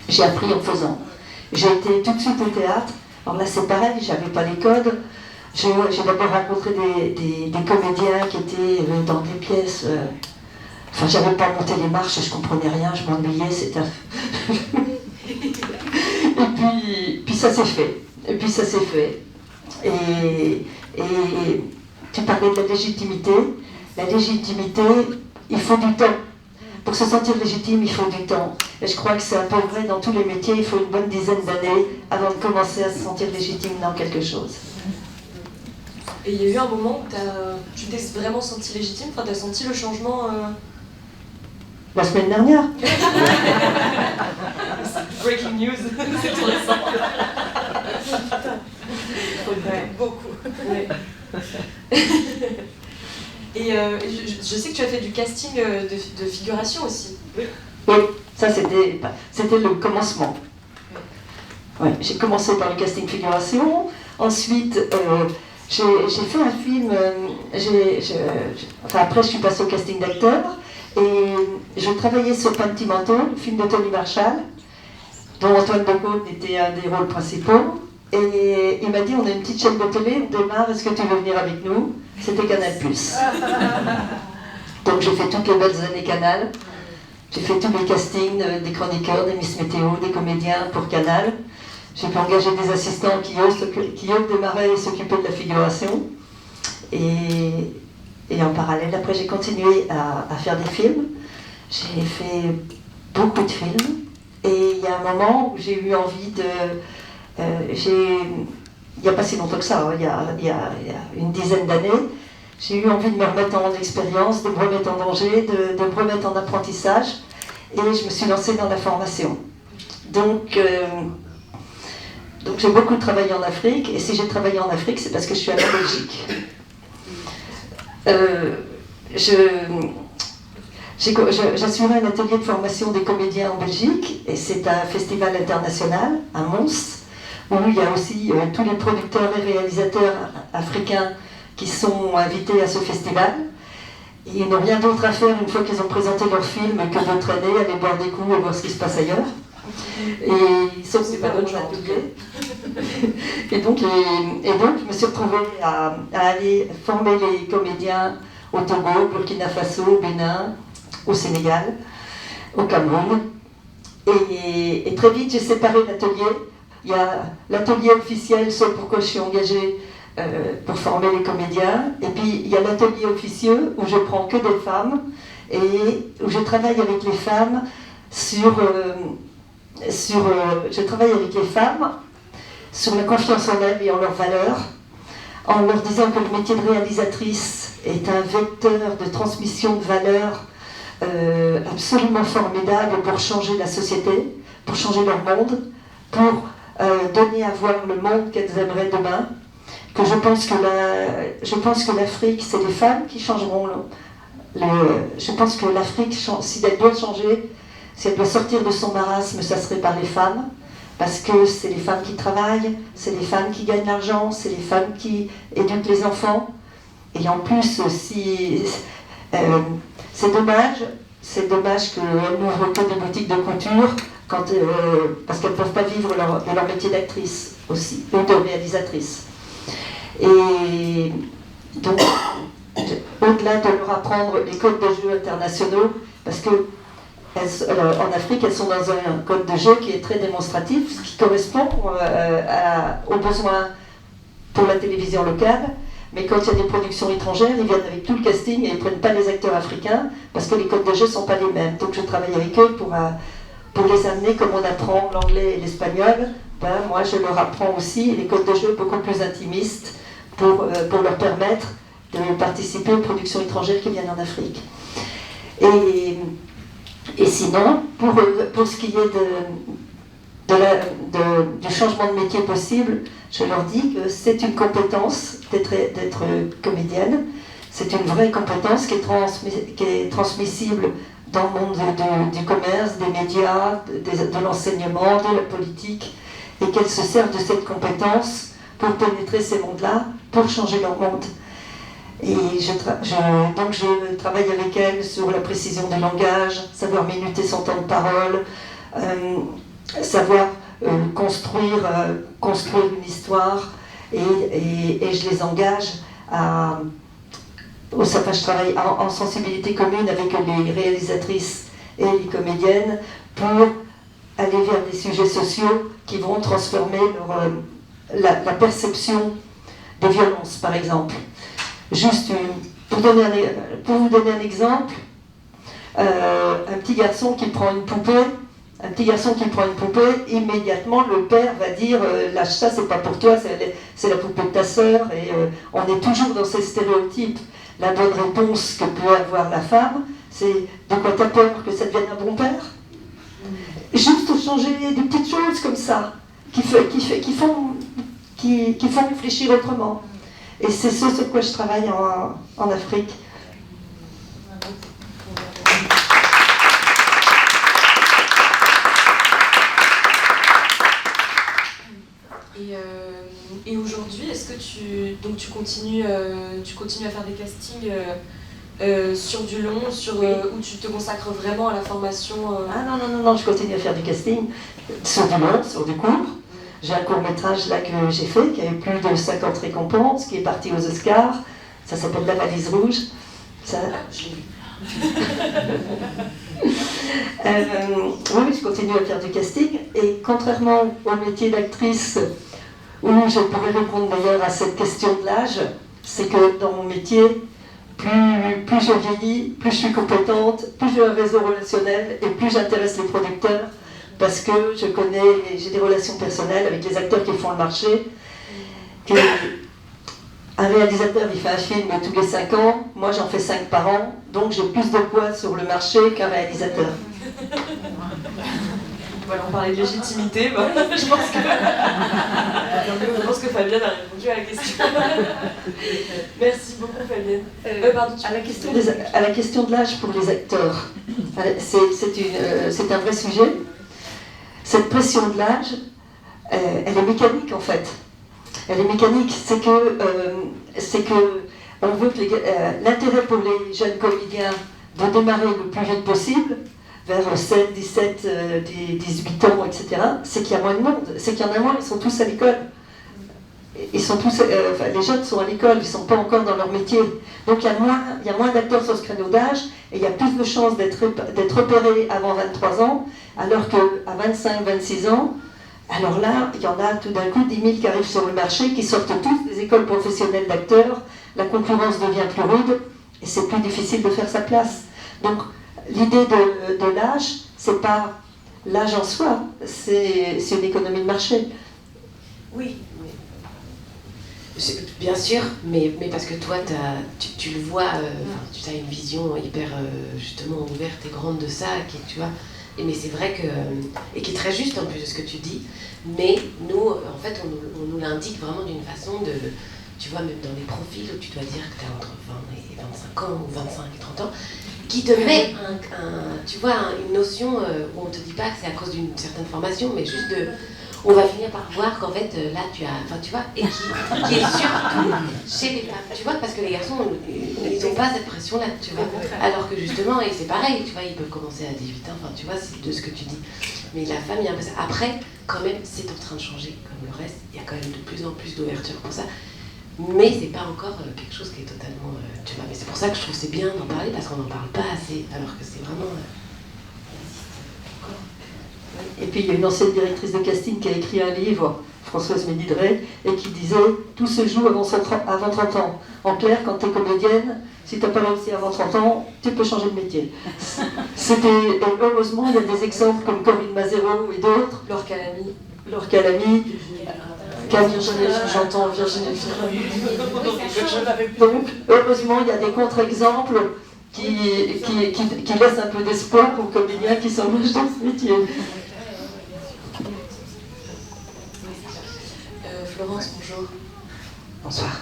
J'ai été tout de suite au théâtre. Alors là, c'est pareil, j'avais pas les codes. J'ai d'abord rencontré des comédiens qui étaient dans des pièces. Enfin, j'avais pas monté les marches, je comprenais rien, je m'ennuyais, c'était. Et puis ça s'est fait. Et tu parlais de la légitimité. La légitimité, il faut du temps. Pour se sentir légitime, il faut du temps. Et je crois que c'est un peu vrai dans tous les métiers, il faut une bonne dizaine d'années avant de commencer à se sentir légitime dans quelque chose. Et il y a eu un moment où tu t'es vraiment senti légitime, enfin, tu as senti le changement La semaine dernière. Breaking news, c'est tout récent. Ouais. Beaucoup. Ouais. Et je sais que tu as fait du casting de figuration aussi. Oui, ça c'était le commencement. Ouais, j'ai commencé par le casting figuration, ensuite j'ai fait un film, après je suis passée au casting d'acteur, et je travaillais sur Pentimento, le film de Tony Marshall, dont Antoine de Caunes était un des rôles principaux. Et il m'a dit, on a une petite chaîne de télé, on démarre, est-ce que tu veux venir avec nous? C'était Canal+. Donc j'ai fait toutes les belles années Canal. J'ai fait tous les castings des chroniqueurs, des Miss Météo, des comédiens pour Canal. J'ai pu engager des assistants qui eux démarraient et s'occupaient de la figuration. Et en parallèle, après, j'ai continué à faire des films. J'ai fait beaucoup de films. Et il y a un moment où j'ai eu envie de... il n'y a pas si longtemps que ça, hein, il y a une dizaine d'années, j'ai eu envie de me remettre en expérience, de me remettre en danger, de me remettre en apprentissage. Et je me suis lancée dans la formation. Donc j'ai beaucoup travaillé en Afrique. Et si j'ai travaillé en Afrique, c'est parce que je suis allée en Belgique. J'assurais un atelier de formation des comédiens en Belgique, et c'est un festival international à Mons, où il y a aussi tous les producteurs et réalisateurs africains qui sont invités à ce festival. Et ils n'ont rien d'autre à faire une fois qu'ils ont présenté leur film que de traîner, aller boire des coups et voir ce qui se passe ailleurs. Et sauf c'est pas notre genre. Et donc je me suis retrouvée à aller former les comédiens au Togo, Burkina Faso, au Bénin, au Sénégal, au Cameroun. Et très vite, j'ai séparé l'atelier. Il y a l'atelier officiel, ce pourquoi je suis engagée pour former les comédiens. Et puis, il y a l'atelier officieux où je prends que des femmes et où je travaille avec les femmes je travaille avec les femmes sur la confiance en elles et en leurs valeurs, en leur disant que le métier de réalisatrice est un vecteur de transmission de valeurs absolument formidable pour changer la société, pour changer leur monde, pour donner à voir le monde qu'elles aimeraient demain. Que je pense que l'Afrique, c'est les femmes qui changeront. Je pense que l'Afrique, si elle doit changer, si elle doit sortir de son marasme, ça serait par les femmes. Parce que c'est les femmes qui travaillent, c'est les femmes qui gagnent l'argent, c'est les femmes qui éduquent les enfants. Et en plus, c'est dommage qu'elles n'ouvrent que des boutiques de couture parce qu'elles ne peuvent pas vivre de leur métier d'actrice aussi, ou de réalisatrice. Et donc, au-delà de leur apprendre les codes de jeu internationaux, parce que en Afrique, elles sont dans un code de jeu qui est très démonstratif, qui correspond aux besoins pour la télévision locale. Mais quand il y a des productions étrangères, ils viennent avec tout le casting et ils ne prennent pas les acteurs africains parce que les codes de jeu ne sont pas les mêmes. Donc je travaille avec eux pour les amener comme on apprend l'anglais et l'espagnol. Moi, je leur apprends aussi les codes de jeu beaucoup plus intimistes pour leur permettre de participer aux productions étrangères qui viennent en Afrique. Et sinon, pour ce qui est du changement de métier possible, je leur dis que c'est une compétence d'être comédienne. C'est une vraie compétence qui est transmissible dans le monde du commerce, des médias, de l'enseignement, de la politique, et qu'elles se servent de cette compétence pour pénétrer ces mondes-là, pour changer leur monde. Et donc je travaille avec elles sur la précision du langage, savoir minuter son temps de parole, savoir construire une histoire, et je les engage je travaille en sensibilité commune avec les réalisatrices et les comédiennes pour aller vers des sujets sociaux qui vont transformer la perception des violences, par exemple. Juste pour vous donner un exemple, un petit garçon qui prend une poupée, immédiatement le père va dire lâche ça, c'est pas pour toi, c'est la poupée de ta sœur, et on est toujours dans ces stéréotypes. La bonne réponse que peut avoir la femme, c'est de quoi t'as peur, que ça devienne un bon père? Juste changer des petites choses comme ça, qui font réfléchir autrement. Et c'est ce sur quoi je travaille en Afrique. Et aujourd'hui, est-ce que tu continues à faire des castings sur du long, où tu te consacres vraiment à la formation Ah non, je continue à faire du casting sur du long, sur du court. J'ai un court-métrage là que j'ai fait, qui a eu plus de 50 récompenses, qui est parti aux Oscars. Ça s'appelle La Valise Rouge. Ça... je l'ai vu. Oui, je continue à faire du casting. Et contrairement au métier d'actrice, où je pourrais répondre d'ailleurs à cette question de l'âge, c'est que dans mon métier, plus je vieillis, plus je suis compétente, plus j'ai un réseau relationnel et plus j'intéresse les producteurs parce que j'ai des relations personnelles avec les acteurs qui font le marché. Un réalisateur, il fait un film tous les 5 ans, moi j'en fais 5 par an, donc j'ai plus de poids sur le marché qu'un réalisateur. Voilà, on parlait de légitimité, bah, je pense que Fabienne a répondu à la question. Merci beaucoup Fabienne. Pardon, à la question de l'âge pour les acteurs, c'est un vrai sujet. Cette pression de l'âge, elle est mécanique en fait. Elle est mécanique, c'est que on veut que l'intérêt pour les jeunes comédiens de démarrer le plus vite possible, vers 7, 17, 18 ans, etc., c'est qu'il y a moins de monde, c'est qu'il y en a moins, ils sont tous à l'école. Les jeunes sont à l'école, ils ne sont pas encore dans leur métier. Donc il y a moins d'acteurs sur ce créneau d'âge, et il y a plus de chances d'être repérés avant 23 ans, alors qu'à 25, 26 ans, alors là, il y en a tout d'un coup 10 000 qui arrivent sur le marché, qui sortent tous des écoles professionnelles d'acteurs, la concurrence devient plus rude, et c'est plus difficile de faire sa place. Donc l'idée de l'âge, c'est pas l'âge en soi, c'est une économie de marché. Oui, bien sûr, mais parce que toi, tu le vois, tu as une vision hyper justement ouverte et grande de ça, tu vois. Mais c'est vrai que, et qui est très juste en plus de ce que tu dis, mais nous, en fait, on nous l'indique vraiment d'une façon de, tu vois, même dans les profils où tu dois dire que tu as entre 20 et 25 ans, ou 25 et 30 ans, qui te met tu vois, une notion où on ne te dit pas que c'est à cause d'une certaine formation, mais juste de... On va finir par voir qu'en fait, là, tu as... Enfin, tu vois, et qui est surtout chez les femmes, tu vois, parce que les garçons, ils n'ont pas cette pression-là, tu vois. Alors que justement, et c'est pareil, tu vois, ils peuvent commencer à 18 ans, enfin, tu vois, c'est de ce que tu dis. Mais la femme, il y a un peu ça. Après, quand même, c'est en train de changer, comme le reste. Il y a quand même de plus en plus d'ouverture pour ça. Mais c'est pas encore quelque chose qui est totalement... tu vois, mais c'est pour ça que je trouve que c'est bien d'en parler, parce qu'on n'en parle pas assez, alors que c'est vraiment... Et puis il y a une ancienne directrice de casting qui a écrit un livre, Françoise Ménidret, et qui disait « Tout se joue avant 30 ans ». En clair, quand tu es comédienne, si tu n'as pas réussi avant 30 ans, tu peux changer de métier. Et heureusement, il y a des exemples comme Corinne Mazero et d'autres. Laure Calamy, j'entends Virginie Fira. Donc, heureusement, il y a des contre-exemples qui laissent un peu d'espoir aux comédiens qui s'engagent dans ce métier. Florence, bonjour. Bonsoir.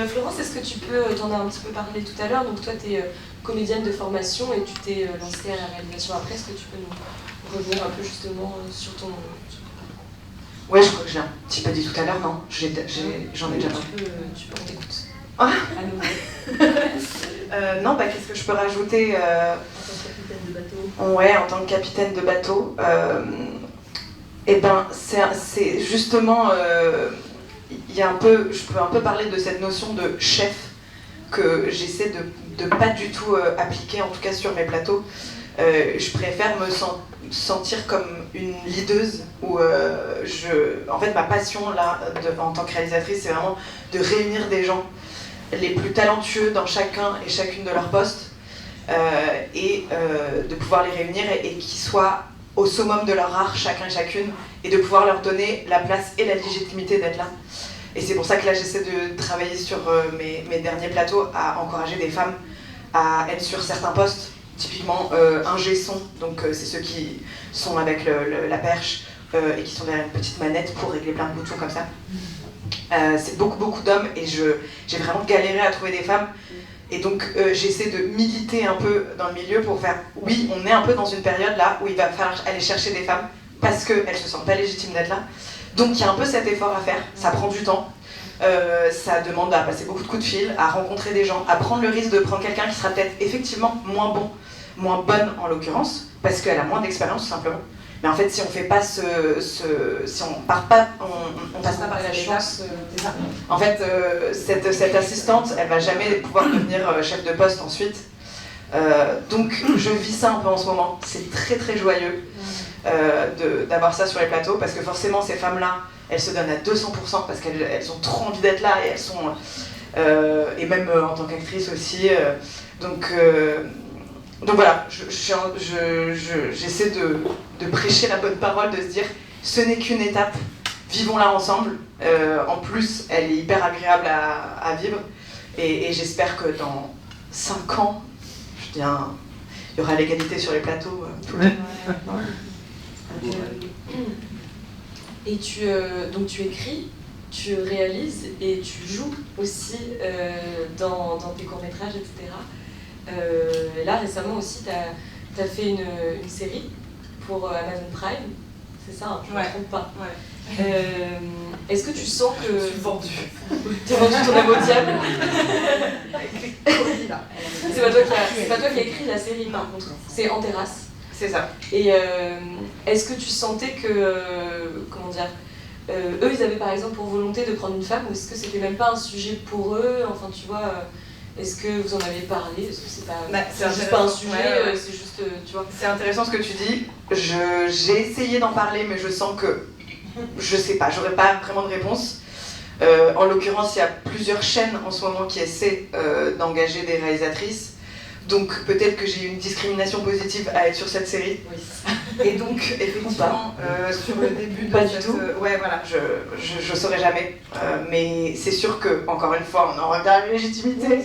Florence, est-ce que tu peux, t'en as un petit peu parlé tout à l'heure, donc toi tu es comédienne de formation et tu t'es lancée à la réalisation après, est-ce que tu peux nous revenir un peu justement sur ton... Ouais, je crois que j'ai un petit peu dit tout à l'heure, non? J'en ai déjà parlé. Tu peux, on t'écoute. Ah. Non, bah qu'est-ce que je peux rajouter Ouais, en tant que capitaine de bateau, et ben c'est justement, je peux un peu parler de cette notion de chef que j'essaie de pas du tout appliquer, en tout cas sur mes plateaux. Je préfère me sentir comme une leaduse où en fait ma passion là en tant que réalisatrice, c'est vraiment de réunir des gens les plus talentueux dans chacun et chacune de leurs postes. Et de pouvoir les réunir et qu'ils soient au summum de leur art, chacun et chacune, et de pouvoir leur donner la place et la légitimité d'être là. Et c'est pour ça que là, j'essaie de travailler sur mes derniers plateaux, à encourager des femmes à être sur certains postes, typiquement ingé son, donc c'est ceux qui sont avec la perche et qui sont derrière une petite manette pour régler plein de boutons comme ça. C'est beaucoup d'hommes et j'ai vraiment galéré à trouver des femmes. Et donc j'essaie de militer un peu dans le milieu pour faire, oui, on est un peu dans une période là où il va falloir aller chercher des femmes parce qu'elles ne se sentent pas légitimes d'être là. Donc il y a un peu cet effort à faire, ça prend du temps, ça demande à passer beaucoup de coups de fil, à rencontrer des gens, à prendre le risque de prendre quelqu'un qui sera peut-être effectivement moins bon, moins bonne en l'occurrence, parce qu'elle a moins d'expérience tout simplement. Mais en fait, si on fait pas si on part pas, on passe pas par la chance. C'est ça. En fait, cette assistante, elle va jamais pouvoir devenir chef de poste ensuite. Donc je vis ça un peu en ce moment. C'est très très joyeux d'avoir ça sur les plateaux, parce que forcément ces femmes-là, elles se donnent à 200% parce qu'elles ont trop envie d'être là, et elles sont et même en tant qu'actrice aussi. Donc voilà, j'essaie de prêcher la bonne parole, de se dire ce n'est qu'une étape, vivons-la ensemble. En plus, elle est hyper agréable à vivre, et j'espère que dans 5 ans, il y aura l'égalité sur les plateaux. Et donc tu écris, tu réalises et tu joues aussi dans tes courts-métrages, etc. Et là, récemment aussi, tu as fait une série pour Amazon Prime, c'est ça, hein, je ne me trompe pas. Est-ce que tu sens que... Je suis vendue. Tu as vendu ton âme au diable. C'est pas toi qui as écrit la série, par contre. C'est En Terrasse. C'est ça. Et est-ce que tu sentais que... comment dire, eux, ils avaient par exemple pour volonté de prendre une femme, ou est-ce que c'était même pas un sujet pour eux? Enfin, tu vois, est-ce que vous en avez parlé? Est-ce que c'est pas, c'est juste pas un sujet, c'est juste, tu vois. C'est intéressant ce que tu dis. J'ai essayé d'en parler, mais je sens que, je sais pas, j'aurais pas vraiment de réponse. En l'occurrence, il y a plusieurs chaînes en ce moment qui essaient d'engager des réalisatrices. Donc peut-être que j'ai eu une discrimination positive à être sur cette série. Oui. Et donc effectivement, sur le début de cette... ouais, voilà, je saurais jamais. Mais c'est sûr que, encore une fois, on en revient à la légitimité.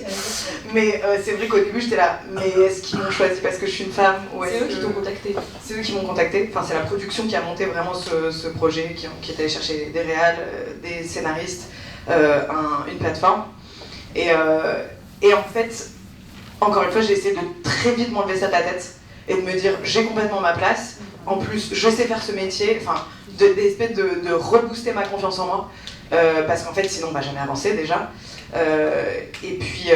Mais c'est vrai qu'au début j'étais là, mais est-ce qu'ils m'ont choisi parce que je suis une femme, ou c'est eux qui t'ont contacté. C'est eux qui m'ont contacté. Enfin, c'est la production qui a monté vraiment ce projet, qui est allé chercher des réals, des scénaristes, une plateforme. Et en fait, encore une fois, j'ai essayé de très vite m'enlever ça de la tête et de me dire j'ai complètement ma place. En plus, je sais faire ce métier, enfin, d'espèce de rebooster ma confiance en moi, parce qu'en fait, sinon, on va jamais avancer déjà. Et puis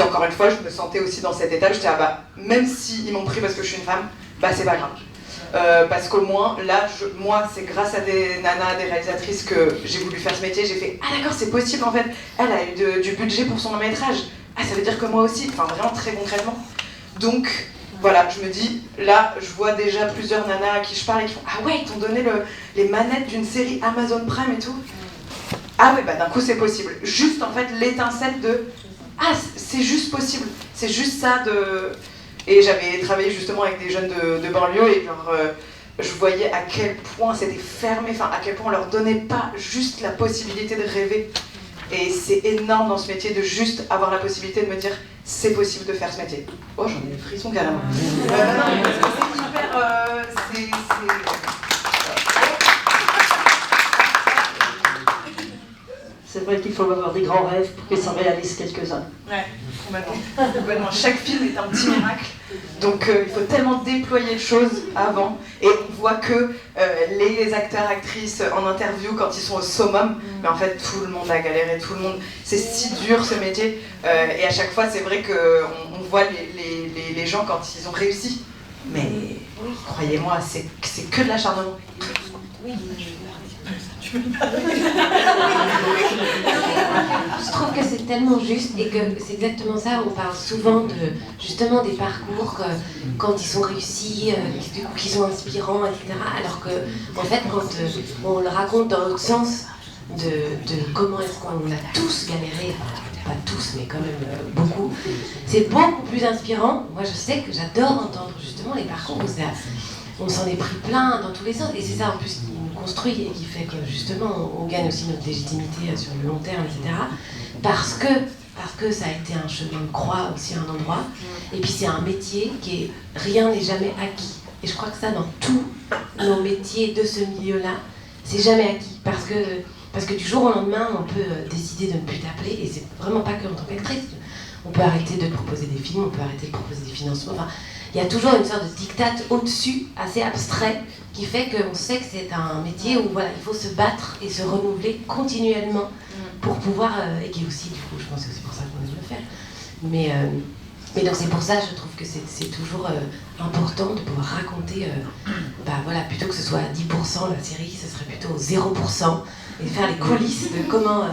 encore une fois, je me sentais aussi dans cet état. J'étais même s'ils m'ont pris parce que je suis une femme, c'est pas grave. Parce qu'au moins, là, moi, c'est grâce à des nanas, des réalisatrices que j'ai voulu faire ce métier. J'ai fait ah d'accord, c'est possible en fait. Elle a eu du budget pour son long-métrage. Ah, ça veut dire que moi aussi, enfin vraiment très concrètement. Donc voilà, je me dis, là, je vois déjà plusieurs nanas à qui je parle et qui font ah ouais, ils t'ont donné les manettes d'une série Amazon Prime et tout. Ah ouais, d'un coup c'est possible. Juste en fait l'étincelle de ah, c'est juste possible. C'est juste ça de. Et j'avais travaillé justement avec des jeunes de banlieue et je voyais à quel point c'était fermé, enfin à quel point on leur donnait pas juste la possibilité de rêver. Et c'est énorme dans ce métier de juste avoir la possibilité de me dire c'est possible de faire ce métier. Oh, j'en ai des frissons carrément. Non, c'est hyper... C'est vrai qu'il faut avoir des grands rêves pour qu'ils s'en réalisent quelques-uns. Ouais, complètement. Chaque film est un petit miracle. Donc il faut tellement déployer de choses avant. Et on voit que les acteurs, actrices en interview, quand ils sont au summum, mais en fait tout le monde a galéré, tout le monde. C'est si dur ce métier. Et à chaque fois, c'est vrai qu'on voit les gens quand ils ont réussi. Mais croyez-moi, c'est que de l'acharnement. Je trouve que c'est tellement juste et que c'est exactement ça. On parle souvent justement des parcours quand ils sont réussis, du coup qui sont inspirants, etc. Alors que en fait, quand on le raconte dans l'autre sens de comment est-ce qu'on a tous galéré, pas tous mais quand même beaucoup, c'est beaucoup plus inspirant. Moi, je sais que j'adore entendre justement les parcours où on s'en est pris plein dans tous les sens, et c'est ça en plus qui nous construit et qui fait que justement on gagne aussi notre légitimité sur le long terme, etc. Parce que ça a été un chemin de croix aussi, un endroit, et puis c'est un métier qui est, rien n'est jamais acquis. Et je crois que ça, dans tous nos métiers de ce milieu-là, c'est jamais acquis, parce que du jour au lendemain, on peut décider de ne plus t'appeler, et c'est vraiment pas que en tant qu'actrice. On peut arrêter de te proposer des films, on peut arrêter de proposer des financements, enfin, il y a toujours une sorte de diktat au-dessus, assez abstrait, qui fait qu'on sait que c'est un métier où voilà, il faut se battre et se renouveler continuellement pour pouvoir, et qui est aussi, du coup, je pense que c'est pour ça qu'on aime le faire, mais Mais donc c'est pour ça, je trouve que c'est toujours important de pouvoir raconter, voilà, plutôt que ce soit 10% la série, ce serait plutôt 0%, et faire les coulisses de comment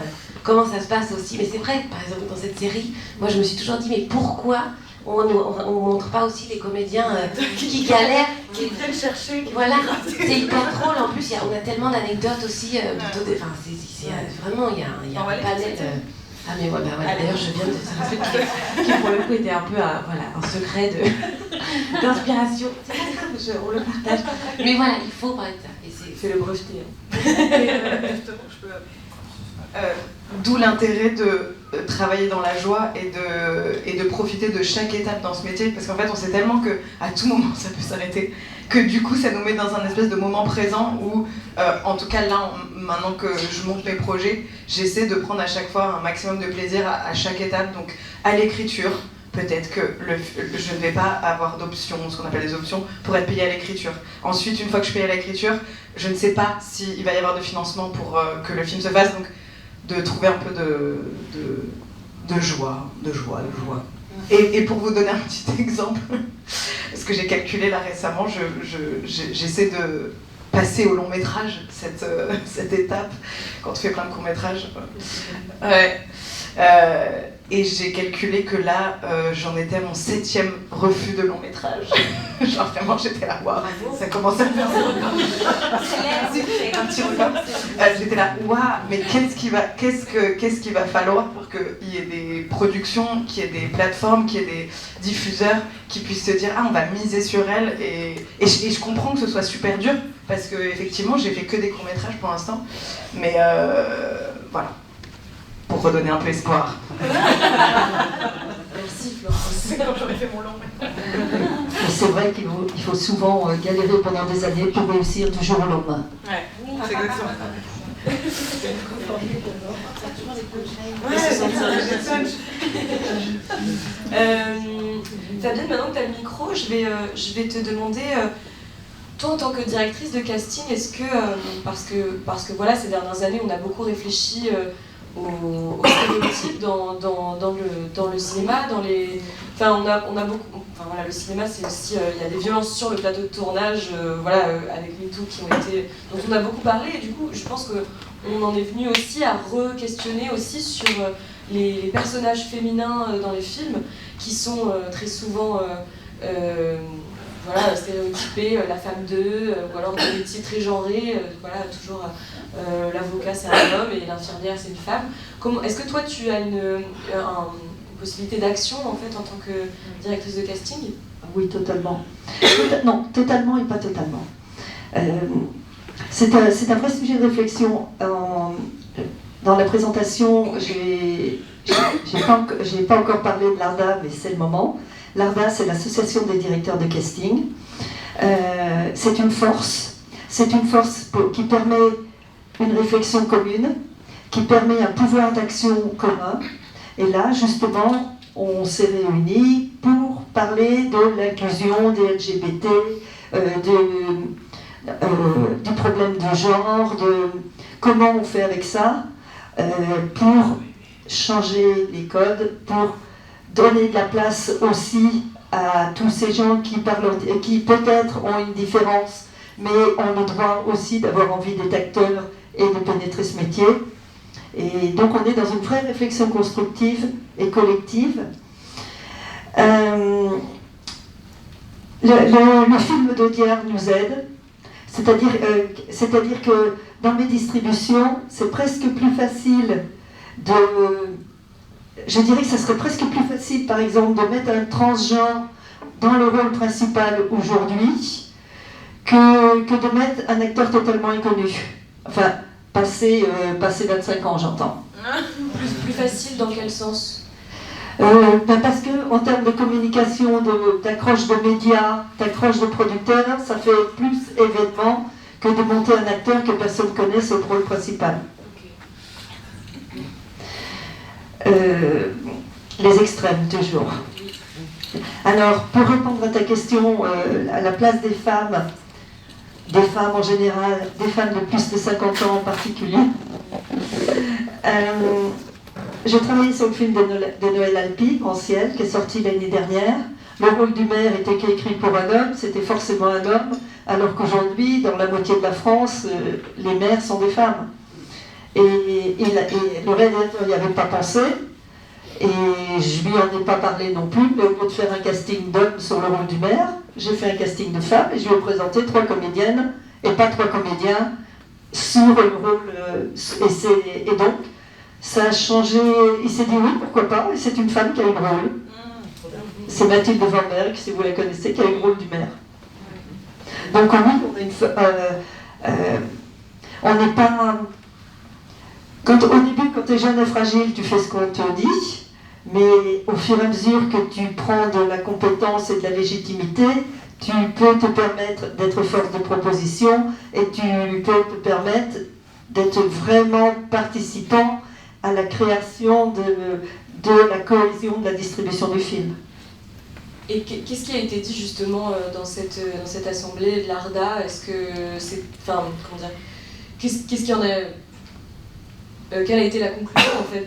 ça se passe aussi. Mais c'est vrai, par exemple, dans cette série, moi je me suis toujours dit, mais pourquoi on montre pas aussi les comédiens qui galèrent, Qui viennent chercher. Voilà, c'est hyper drôle. En plus, on a tellement d'anecdotes aussi. Vraiment, il y a un panel. Ah mais voilà, d'ailleurs je viens de faire un truc qui pour le coup était un peu un secret d'inspiration. C'est pas grave, on le partage. Mais voilà, il faut parler de ça. Et c'est le breveter. D'où l'intérêt de travailler dans la joie et de profiter de chaque étape dans ce métier, parce qu'en fait on sait tellement qu'à tout moment ça peut s'arrêter, que du coup ça nous met dans un espèce de moment présent où, en tout cas là, maintenant que je monte mes projets, j'essaie de prendre à chaque fois un maximum de plaisir à chaque étape. Donc à l'écriture, peut-être que je ne vais pas avoir d'options, ce qu'on appelle des options, pour être payé à l'écriture. Ensuite, une fois que je paye à l'écriture, je ne sais pas s'il va y avoir de financement pour que le film se fasse, donc de trouver un peu de joie. Et pour vous donner un petit exemple, parce que j'ai calculé là récemment, j'essaie de passer au long métrage cette étape, quand on fait plein de courts métrages. Ouais. Et j'ai calculé que là, j'en étais à mon 7e refus de long métrage. Genre vraiment, j'étais là, waouh, ça commence à faire un petit record. J'étais là, waouh, mais qu'est-ce qu'il va falloir pour qu'il y ait des productions, qu'il y ait des plateformes, qu'il y ait des diffuseurs qui puissent se dire, ah, on va miser sur elles. Et je comprends que ce soit super dur, parce que effectivement, j'ai fait que des courts métrages pour l'instant. Mais voilà. Pour redonner un peu espoir. Merci Florence. C'est quand j'aurais fait mon long. C'est vrai qu'il faut souvent galérer pendant des années pour réussir du jour au lendemain. Ouais, c'est exactement ça. Fabienne, maintenant que tu as le micro, je vais te demander, toi en tant que directrice de casting, est-ce que, parce que voilà, ces dernières années, on a beaucoup réfléchi aux stéréotypes dans le cinéma, on a beaucoup, voilà, le cinéma c'est aussi, il y a des violences sur le plateau de tournage, avec MeToo dont on a beaucoup parlé, et du coup je pense qu'on en est venu aussi à re-questionner aussi sur les personnages féminins dans les films, qui sont très souvent stéréotypés, la femme d'eux, ou alors des métiers très genrés, toujours l'avocat c'est un homme et l'infirmière c'est une femme. Est-ce que toi tu as une possibilité d'action en fait en tant que directrice de casting? Oui, totalement. Non, totalement et pas totalement. C'est un vrai sujet de réflexion. Dans la présentation, j'ai pas encore parlé de l'ARDA, mais c'est le moment. L'ARDA, c'est l'association des directeurs de casting. C'est une force qui permet une réflexion commune, qui permet un pouvoir d'action commun. Et là, justement, on s'est réunis pour parler de l'inclusion des LGBT, du problème de genre, de comment on fait avec ça, pour changer les codes, pour donner de la place aussi à tous ces gens qui peut-être ont une différence, mais ont le droit aussi d'avoir envie d'être acteurs et de pénétrer ce métier. Et donc on est dans une vraie réflexion constructive et collective. Le film d'Audiard nous aide, c'est-à-dire que dans mes distributions, c'est presque plus facile je dirais que ça serait presque plus facile, par exemple, de mettre un transgenre dans le rôle principal aujourd'hui que de mettre un acteur totalement inconnu. Enfin, passé 25 ans, j'entends. Plus facile dans quel sens? Parce que en termes de communication, d'accroche de médias, d'accroche de producteurs, ça fait plus événement que de monter un acteur que personne ne connaît sur le rôle principal. Les extrêmes, toujours. Alors, pour répondre à ta question, à la place des femmes en général, des femmes de plus de 50 ans en particulier, j'ai travaillé sur le film de Noël Alpi, En ciel, qui est sorti l'année dernière. Le rôle du maire était écrit pour un homme, c'était forcément un homme, alors qu'aujourd'hui, dans la moitié de la France, les maires sont des femmes. Et le réalisateur n'y avait pas pensé, et je lui en ai pas parlé non plus, mais au lieu de faire un casting d'hommes sur le rôle du maire, j'ai fait un casting de femmes, et je lui ai présenté 3 comédiennes, et pas 3 comédiens, sur le rôle. Et donc, ça a changé, il s'est dit oui, pourquoi pas, et c'est une femme qui a eu le rôle. C'est Mathilde Van Berg, si vous la connaissez, qui a eu le rôle du maire. Donc oui, on n'est pas... Au début, quand tu es jeune et fragile, tu fais ce qu'on te dit, mais au fur et à mesure que tu prends de la compétence et de la légitimité, tu peux te permettre d'être force de proposition et tu peux te permettre d'être vraiment participant à la création de la cohésion de la distribution du film. Et qu'est-ce qui a été dit justement dans cette assemblée de l'ARDA? Est-ce que c'est... Enfin, comment dire? Qu'est-ce qu'il y en a... quelle a été la conclusion en fait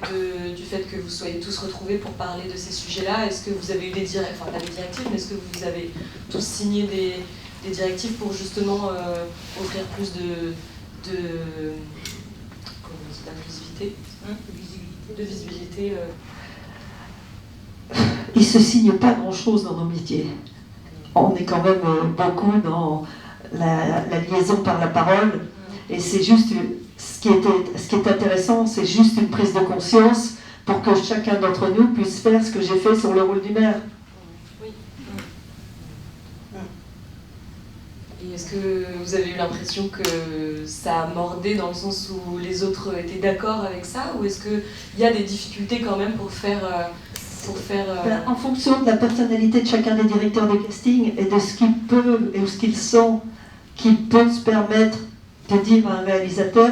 du fait que vous soyez tous retrouvés pour parler de ces sujets-là? Est-ce que vous avez eu des directives, enfin pas des directives, mais est-ce que vous avez tous signé des directives pour justement offrir plus d'inclusivité, de visibilité Il ne se signe pas grand-chose dans nos métiers. On est quand même beaucoup dans la liaison par la parole, et c'est juste... Ce qui est intéressant, c'est juste une prise de conscience pour que chacun d'entre nous puisse faire ce que j'ai fait sur le rôle du maire. Oui. Et est-ce que vous avez eu l'impression que ça a mordé dans le sens où les autres étaient d'accord avec ça, ou est-ce qu'il y a des difficultés quand même pour faire... En fonction de la personnalité de chacun des directeurs de casting et de ce qu'ils peuvent et ce qu'ils sont, qu'ils peuvent se permettre de dire à un réalisateur.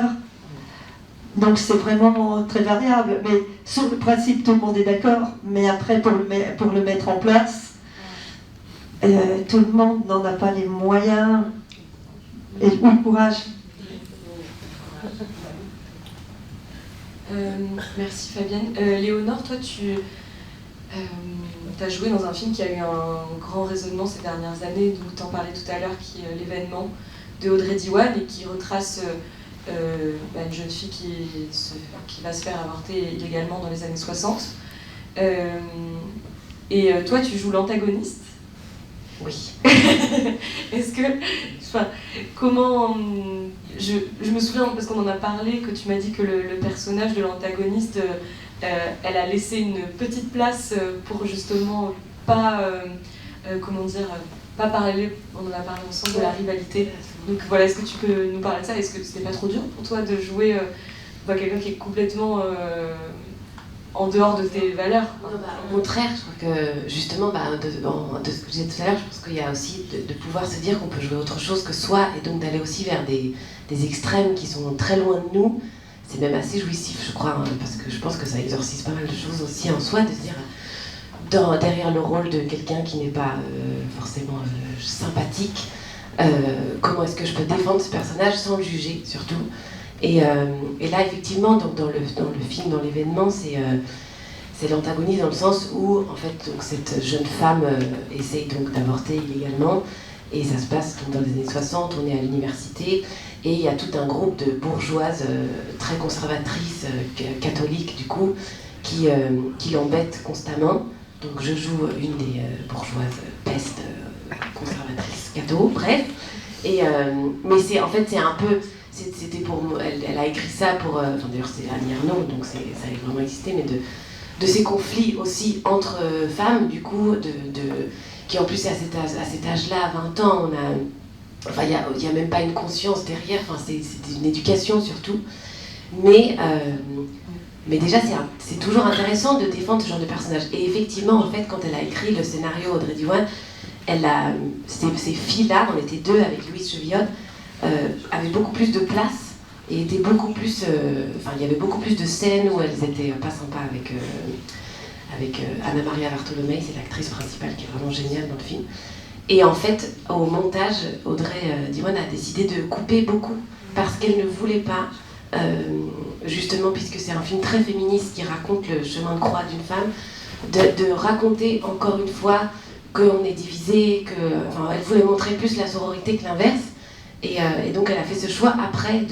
Donc c'est vraiment très variable, mais sur le principe tout le monde est d'accord, mais après pour le mettre en place, tout le monde n'en a pas les moyens ou le courage. Merci Fabienne. Léonore, toi tu as joué dans un film qui a eu un grand résonnement ces dernières années, dont tu en parlais tout à l'heure, qui est L'événement de Audrey Diwan, et qui retrace une jeune fille qui va se faire avorter illégalement dans les années 60. Et toi, tu joues l'antagoniste. Oui. Est-ce que... Enfin, comment... Je me souviens, parce qu'on en a parlé, que tu m'as dit que le personnage de l'antagoniste, elle a laissé une petite place pour justement pas... comment dire... pas parler, on en a parlé ensemble, de la rivalité. Donc voilà, est-ce que tu peux nous parler de ça? Est-ce que c'était pas trop dur pour toi de jouer quelqu'un qui est complètement en dehors de tes valeurs? Non, au contraire, je crois que justement, de ce que je disais tout à l'heure, je pense qu'il y a aussi de pouvoir se dire qu'on peut jouer autre chose que soi, et donc d'aller aussi vers des extrêmes qui sont très loin de nous. C'est même assez jouissif, je crois, parce que je pense que ça exorcise pas mal de choses aussi en soi, de se dire... derrière le rôle de quelqu'un qui n'est pas forcément sympathique, comment est-ce que je peux défendre ce personnage sans le juger, surtout. Et là, effectivement, donc dans le film, dans l'événement, c'est l'antagoniste dans le sens où, en fait, donc, cette jeune femme essaye donc d'avorter illégalement, et ça se passe donc, dans les années 60, on est à l'université, et il y a tout un groupe de bourgeoises très conservatrices, catholiques du coup, qui l'embêtent constamment. Donc je joue une des bourgeoises pestes, conservatrices, catho, bref. Mais c'est un peu... C'était pour... Elle a écrit ça pour... d'ailleurs c'est Annie Ernaux, donc ça a vraiment existé, mais de ces conflits aussi entre femmes, du coup, qui en plus à cet âge-là, à 20 ans, on a... Enfin, il n'y a même pas une conscience derrière, enfin, c'est une éducation surtout. Mais déjà, c'est toujours intéressant de défendre ce genre de personnage. Et effectivement, en fait, quand elle a écrit le scénario, Audrey Diwan, ces filles-là, on était deux avec Louise Chevillotte, avaient beaucoup plus de place et étaient beaucoup plus... il y avait beaucoup plus de scènes où elles étaient pas sympas avec Anna Maria Bartolomei, c'est l'actrice principale qui est vraiment géniale dans le film. Et en fait, au montage, Audrey Diwan a décidé de couper beaucoup parce qu'elle ne voulait pas justement, puisque c'est un film très féministe qui raconte le chemin de croix d'une femme, de raconter encore une fois qu'on est divisé, elle voulait montrer plus la sororité que l'inverse, et donc elle a fait ce choix après,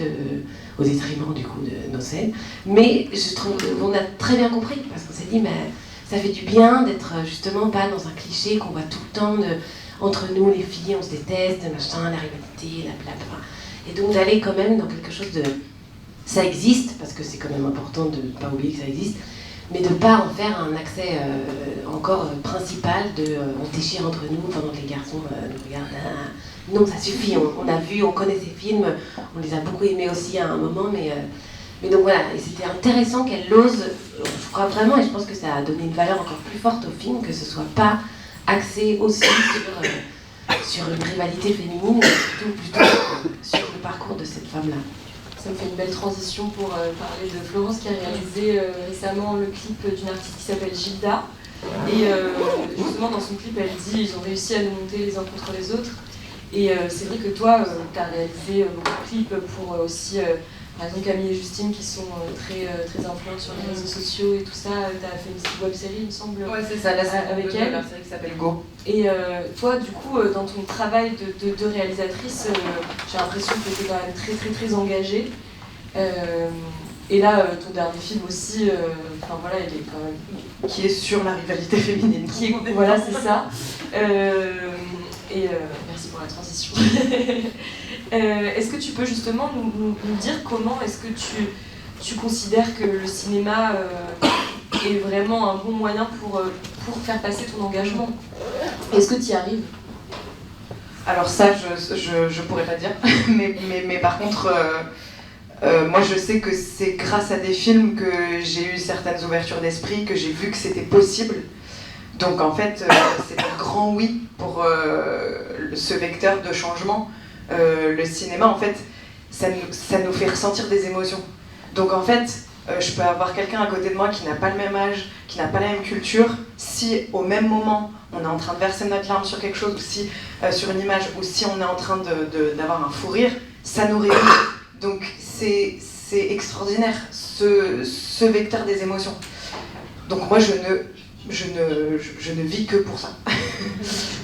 au détriment du coup de nos scènes. Mais je trouve qu'on a très bien compris, parce qu'on s'est dit, mais ça fait du bien d'être justement pas dans un cliché qu'on voit tout le temps entre nous les filles, on se déteste, machin, la rivalité, la blabla. Et donc d'aller quand même dans quelque chose de... Ça existe, parce que c'est quand même important de ne pas oublier que ça existe, mais de ne pas en faire un accès encore principal on déchire entre nous pendant que les garçons nous regardent. Non, ça suffit, on a vu, on connaît ces films, on les a beaucoup aimés aussi à un moment, mais donc voilà, et c'était intéressant qu'elle ose, je crois vraiment, et je pense que ça a donné une valeur encore plus forte au film, que ce soit pas axé aussi sur une rivalité féminine, mais plutôt sur le parcours de cette femme-là. Ça me fait une belle transition pour parler de Florence qui a réalisé récemment le clip d'une artiste qui s'appelle Gilda. Et justement dans son clip elle dit ils ont réussi à nous monter les uns contre les autres. Et c'est vrai que toi tu as réalisé beaucoup de clips pour aussi par exemple Camille et Justine qui sont très influentes sur les réseaux sociaux et tout ça. Tu as fait une petite web série il me semble. Ouais c'est ça, là c'est avec elle. Leur série qui s'appelle Go. Et toi, du coup, dans ton travail de réalisatrice, j'ai l'impression que tu es quand même très engagée. Et là, ton dernier film aussi, il est quand même... Qui est sur la rivalité féminine. Voilà, c'est ça. Merci pour la transition. Est-ce que tu peux justement nous dire comment est-ce que tu considères que le cinéma est vraiment un bon moyen pour faire passer ton engagement? Est-ce que tu y arrives? Alors ça, je pourrais pas dire, mais par contre, moi je sais que c'est grâce à des films que j'ai eu certaines ouvertures d'esprit, que j'ai vu que c'était possible. Donc en fait, c'est un grand oui pour ce vecteur de changement. Le cinéma, en fait, ça nous fait ressentir des émotions. Donc en fait, je peux avoir quelqu'un à côté de moi qui n'a pas le même âge, qui n'a pas la même culture, si au même moment on est en train de verser notre larme sur quelque chose, ou si sur une image, ou si on est en train d'avoir un fou rire, ça nous réunit. Donc c'est extraordinaire, ce vecteur des émotions. Donc moi je ne vis que pour ça,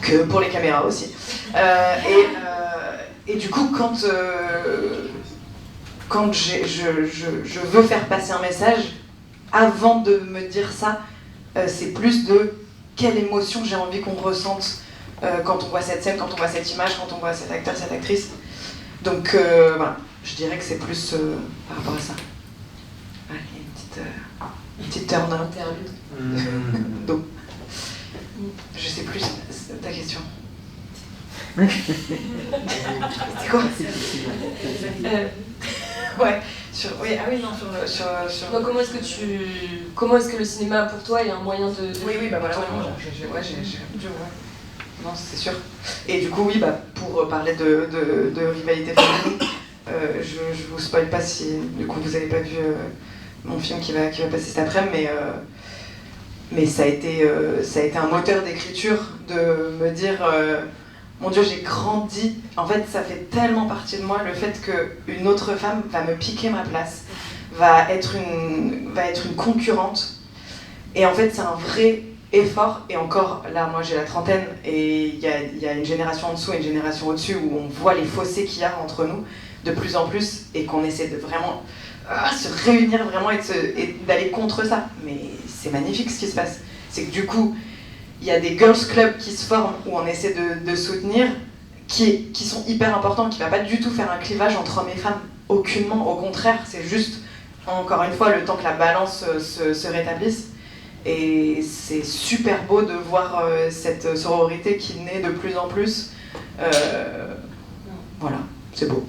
que pour les caméras aussi. Et du coup quand je veux faire passer un message, avant de me dire ça, c'est plus de quelle émotion j'ai envie qu'on ressente quand on voit cette scène, quand on voit cette image, quand on voit cet acteur, cette actrice. Donc voilà, je dirais que c'est plus par rapport à ça. Allez, une petite turn-up. Donc, je sais plus ta question. C'est quoi? Ouais, Donc, comment est-ce que le cinéma pour toi est un moyen de... Oui, bah voilà, non, c'est sûr. Et du coup, oui, bah, pour parler de rivalité féminine, je vous spoil pas si du coup vous n'avez pas vu mon film qui va passer cet après-midi, mais ça a été un moteur d'écriture de me dire mon Dieu, j'ai grandi. En fait, ça fait tellement partie de moi le fait qu'une autre femme va me piquer ma place, va être une concurrente. Et en fait, c'est un vrai effort. Et encore, là, moi, j'ai la trentaine et il y a une génération en dessous et une génération au-dessus où on voit les fossés qu'il y a entre nous de plus en plus et qu'on essaie de vraiment se réunir vraiment et d'aller contre ça. Mais c'est magnifique ce qui se passe. C'est que du coup, il y a des girls clubs qui se forment où on essaie de soutenir, qui sont hyper importants, qui ne va pas du tout faire un clivage entre hommes et femmes, aucunement, au contraire, c'est juste, encore une fois, le temps que la balance se rétablisse. Et c'est super beau de voir cette sororité qui naît de plus en plus. Voilà, c'est beau.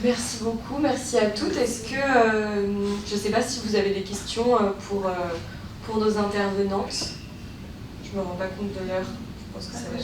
Merci beaucoup, merci à toutes. Est-ce que, je ne sais pas si vous avez des questions pour nos intervenantes. Je me rends pas compte de l'heure. Je pense que ça va.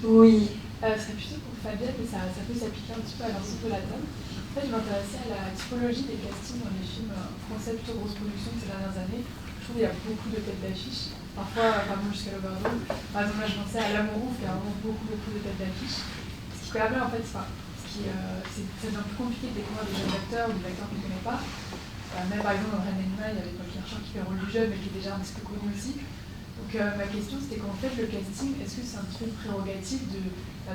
Oui. C'est plutôt pour Fabienne, mais ça peut s'appliquer un petit peu à l'Anthropolaton. En fait, je m'intéressais à la typologie des castings dans les films français plutôt grosse production ces dernières années. Je trouve qu'il y a beaucoup de têtes d'affiche. Parfois, vraiment jusqu'à l'Overdose. Par exemple, là, je pensais à L'Amour Ouf, il y a vraiment beaucoup de têtes d'affiche. Ce qui permet, en fait, ce qui ça devient plus compliqué de découvrir des jeunes acteurs ou des acteurs qu'on ne connaît pas. Même par exemple dans Reine Animal, il y avait Paul Kirchner qui fait le rôle du jeune, mais qui est déjà un petit peu connu aussi. Donc ma question c'était quand vous faites le casting, est-ce que c'est un petit peu une prérogative de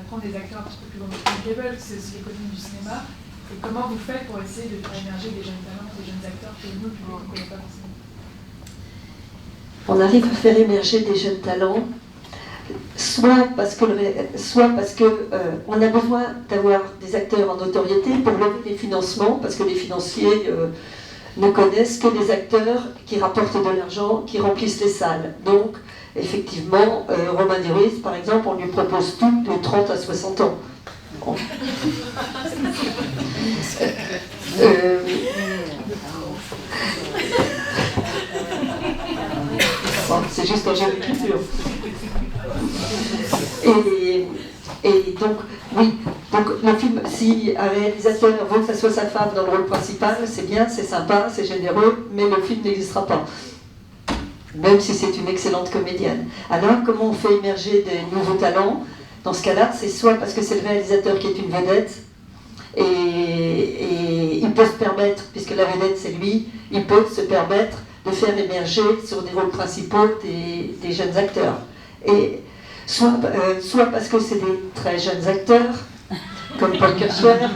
prendre des acteurs un petit peu plus bankable, c'est aussi l'économie du cinéma, et comment vous faites pour essayer de faire émerger des jeunes talents, des jeunes acteurs que nous, le public, on ne connaît pas forcément? On arrive à faire émerger des jeunes talents, soit parce que on a besoin d'avoir des acteurs en notoriété pour lever les financements, parce que les financiers ne connaissent que les acteurs qui rapportent de l'argent, qui remplissent les salles. Donc, effectivement, Romain Duris, par exemple, on lui propose tout de 30 à 60 ans. Bon. Bon, c'est juste un jeu de culture. Et donc, oui, donc le film, si un réalisateur veut que ça soit sa femme dans le rôle principal, c'est bien, c'est sympa, c'est généreux, mais le film n'existera pas. Même si c'est une excellente comédienne. Alors, comment on fait émerger des nouveaux talents? Dans ce cas-là, c'est soit parce que c'est le réalisateur qui est une vedette, et il peut se permettre, puisque la vedette c'est lui, il peut se permettre de faire émerger sur des rôles principaux des jeunes acteurs. Et soit parce que c'est des très jeunes acteurs, comme Paul Kirchner,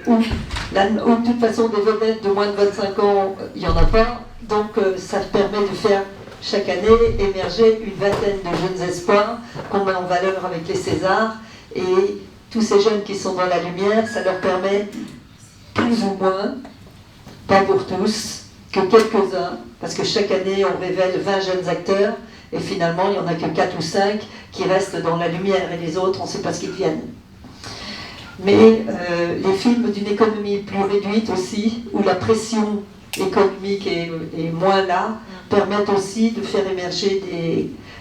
ou de toute façon des vedettes de moins de 25 ans, il n'y en a pas, donc ça permet de faire chaque année émerger une vingtaine de jeunes espoirs qu'on met en valeur avec les Césars, et tous ces jeunes qui sont dans la lumière, ça leur permet plus ou moins, pas pour tous, que quelques-uns, parce que chaque année on révèle 20 jeunes acteurs, et finalement il n'y en a que 4 ou 5 qui restent dans la lumière, et les autres on ne sait pas ce qu'ils deviennent. Mais les films d'une économie plus réduite aussi, où la pression économique est moins là, permettent aussi de faire émerger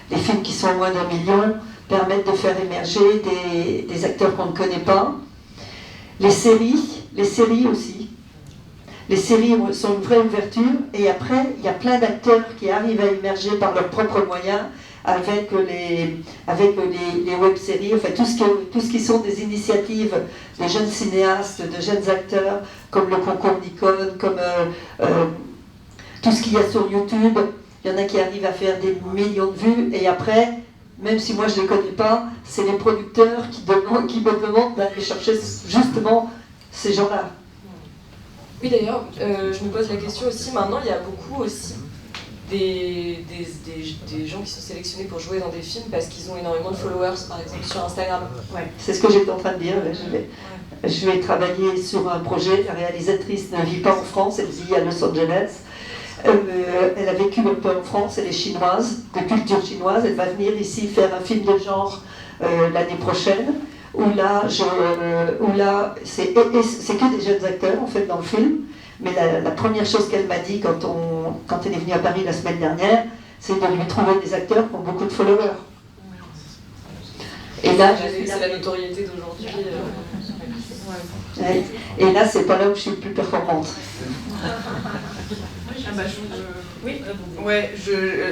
des films qui sont à moins d'1 million, permettent de faire émerger des acteurs qu'on ne connaît pas. Les séries aussi. Les séries sont une vraie ouverture, et après, il y a plein d'acteurs qui arrivent à émerger par leurs propres moyens avec les web-séries, enfin tout ce qui sont des initiatives de jeunes cinéastes, de jeunes acteurs, comme le concours Nikon, comme tout ce qu'il y a sur YouTube. Il y en a qui arrivent à faire des millions de vues, et après, même si moi je ne les connais pas, c'est les producteurs qui me demandent d'aller chercher justement ces gens-là. Oui, d'ailleurs, je me pose la question aussi, maintenant il y a beaucoup aussi des gens qui sont sélectionnés pour jouer dans des films parce qu'ils ont énormément de followers, par exemple, sur Instagram. Ouais, c'est ce que j'étais en train de dire. Je vais travailler sur un projet. La réalisatrice ne vit pas en France, elle vit à Los Angeles. Elle a vécu un peu en France, elle est chinoise, de culture chinoise. Elle va venir ici faire un film de genre l'année prochaine, où là c'est que des jeunes acteurs en fait dans le film. Mais la première chose qu'elle m'a dit quand elle est venue à Paris la semaine dernière, c'est de lui trouver des acteurs qui ont beaucoup de followers. Et là, c'est la notoriété d'aujourd'hui. Ouais. Et là, c'est pas là où je suis le plus performante. Oui, ouais,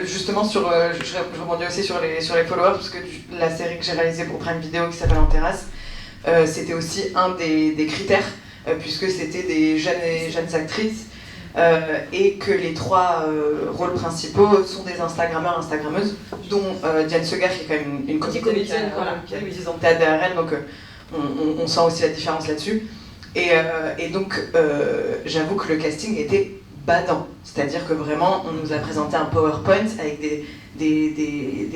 justement je rebondis aussi sur les followers, parce que la série que j'ai réalisée pour Prime Video qui s'appelle En Terrasse, c'était aussi un des critères, puisque c'était des jeunes actrices, et que les 3 rôles principaux sont des Instagrammeurs, Instagrammeuses, dont Diane Segar, qui est quand même une comédienne qui a 10 ans de théâtre derrière elle, donc on sent aussi la différence là-dessus. Et donc j'avoue que le casting était badant, c'est-à-dire que vraiment on nous a présenté un PowerPoint avec des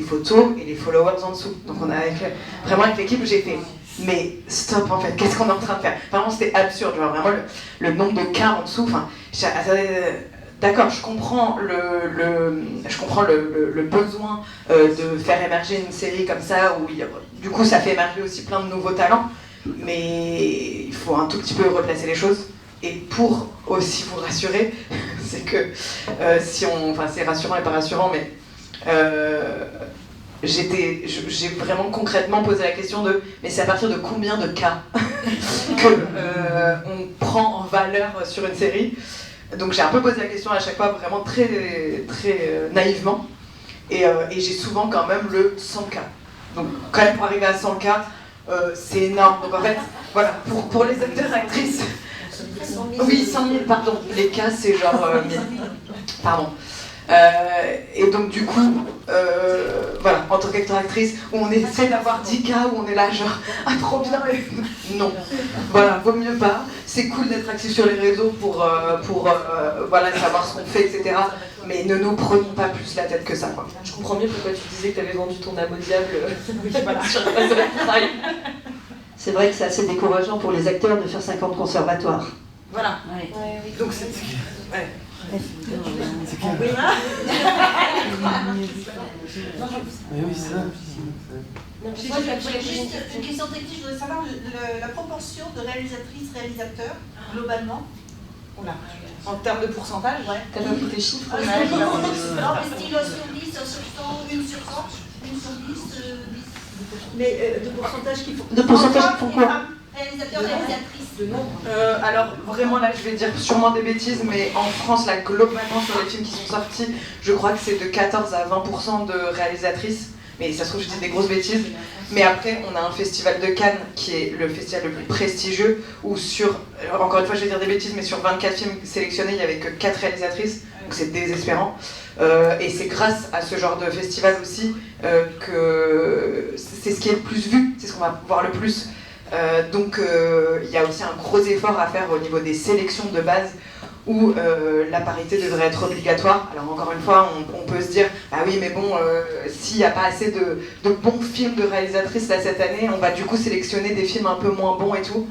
photos et les followers en dessous. Donc on a vraiment avec l'équipe, j'ai fait mais stop en fait, qu'est-ce qu'on est en train de faire? Vraiment c'était absurde, genre vraiment le nombre de cas en dessous, enfin d'accord, je comprends le besoin de faire émerger une série comme ça, où du coup ça fait émerger aussi plein de nouveaux talents, mais il faut un tout petit peu replacer les choses. Et pour aussi vous rassurer, c'est que c'est rassurant et pas rassurant, mais j'ai vraiment concrètement posé la question mais c'est à partir de combien de cas on prend en valeur sur une série? Donc j'ai un peu posé la question à chaque fois vraiment très, très naïvement, et j'ai souvent quand même le 100 cas. Donc quand même pour arriver à 100 cas, c'est énorme. Donc en fait, voilà, pour les acteurs et actrices, oui, 100 000, pardon. Les cas, c'est genre 1000. Pardon. Et donc du coup, voilà, en tant qu'acteur-actrice, où on essaie d'avoir 10 cas, où on est là genre, ah trop bien, et... non, voilà, vaut mieux pas. C'est cool d'être actif sur les réseaux pour voilà, savoir ce qu'on fait, etc. Mais ne nous prenons pas plus la tête que ça, quoi. Je comprends mieux pourquoi tu disais que tu avais vendu ton âme au diable voilà, sur la base de la travail. C'est vrai que c'est assez décourageant pour les acteurs de faire 50 conservatoires. Voilà. Ouais. Donc c'est... Ouais. Oui, c'est ça. Juste une question technique, je voudrais savoir la proportion de réalisatrices-réalisateurs, globalement. Oula. En termes de pourcentage, ouais. T'as pas pris tes chiffres? Non, mais style sur 10, sur 100, 1 sur 100, 1 sur 10, 10. mais de pourcentage qu'il faut. De pourcentage qui font quoi? Réalisateurs, réalisatrices. De nombre. Alors vraiment là je vais dire sûrement des bêtises, mais en France là globalement sur les films qui sont sortis, je crois que c'est de 14 à 20% de réalisatrices. Mais ça se trouve je dis des grosses bêtises. Mais après on a un festival de Cannes qui est le festival le plus prestigieux où sur, encore une fois je vais dire des bêtises, mais sur 24 films sélectionnés il n'y avait que 4 réalisatrices. Donc c'est désespérant. Et c'est grâce à ce genre de festival aussi que c'est ce qui est le plus vu, c'est ce qu'on va voir le plus. Donc il y a aussi un gros effort à faire au niveau des sélections de base où la parité devrait être obligatoire. Alors encore une fois, on peut se dire ah oui mais bon, s'il n'y a pas assez de bons films de réalisatrices là cette année, on va du coup sélectionner des films un peu moins bons et tout.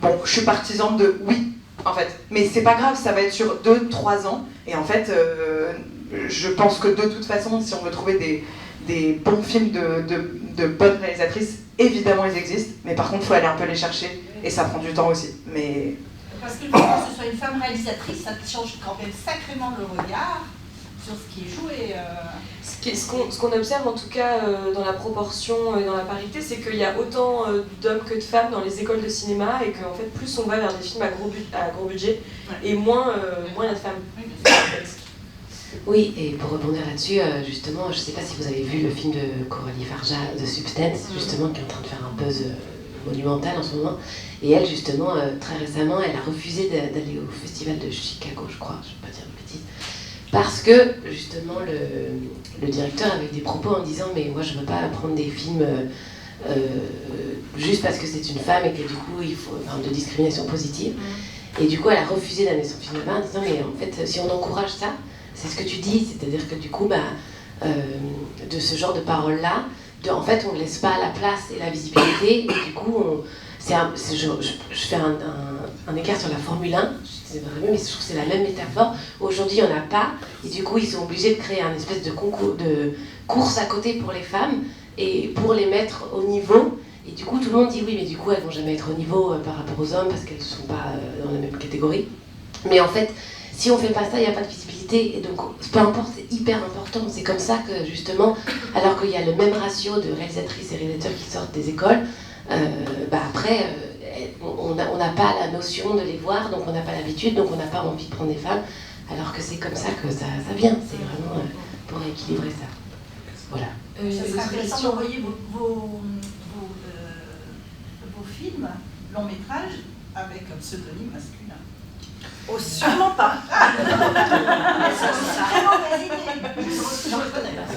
Bon, je suis partisane de oui en fait, mais c'est pas grave, ça va être sur 2-3 ans et en fait je pense que de toute façon si on veut trouver des bons films de bonnes réalisatrices, évidemment ils existent, mais par contre il faut aller un peu les chercher et ça prend du temps aussi. Mais... Parce que le fait que ce soit une femme réalisatrice, ça change quand même sacrément le regard sur ce qui est joué. Ce qu'on observe en tout cas dans la proportion et dans la parité, c'est qu'il y a autant d'hommes que de femmes dans les écoles de cinéma et qu'en fait plus on va vers des films à gros budget et moins il y a de femmes. En fait. Oui, et pour rebondir là-dessus, justement, je ne sais pas si vous avez vu le film de Coralie Farja, The Substance, justement, qui est en train de faire un buzz monumental en ce moment. Et elle, justement, très récemment, elle a refusé d'aller au festival de Chicago, je crois, je ne vais pas dire de bêtises, parce que, justement, le directeur avait des propos en disant « mais moi, je ne veux pas prendre des films juste parce que c'est une femme et que, du coup, il faut... Enfin, de discrimination positive. » Et du coup, elle a refusé d'amener son film là-bas en disant « mais en fait, si on encourage ça, c'est ce que tu dis, c'est-à-dire que du coup, de ce genre de paroles-là, en fait, on ne laisse pas la place et la visibilité, et du coup, je fais un écart sur la Formule 1, mais je trouve que c'est la même métaphore. Aujourd'hui, il n'y en a pas, et du coup, ils sont obligés de créer un espèce de concours, de course à côté pour les femmes, et pour les mettre au niveau. Et du coup, tout le monde dit oui, mais du coup, elles ne vont jamais être au niveau par rapport aux hommes, parce qu'elles ne sont pas dans la même catégorie. Mais en fait, si on ne fait pas ça, il n'y a pas de visibilité, et donc peu importe, c'est hyper important. C'est comme ça que justement, alors qu'il y a le même ratio de réalisatrices et réalisateurs qui sortent des écoles, après, on n'a pas la notion de les voir, donc on n'a pas l'habitude, donc on n'a pas envie de prendre des femmes, alors que c'est comme ça que ça vient. C'est vraiment pour équilibrer ça. Voilà. Ça serait intéressant d'envoyer vos films, longs métrages, avec un pseudonyme masculin. Oh, sûrement pas.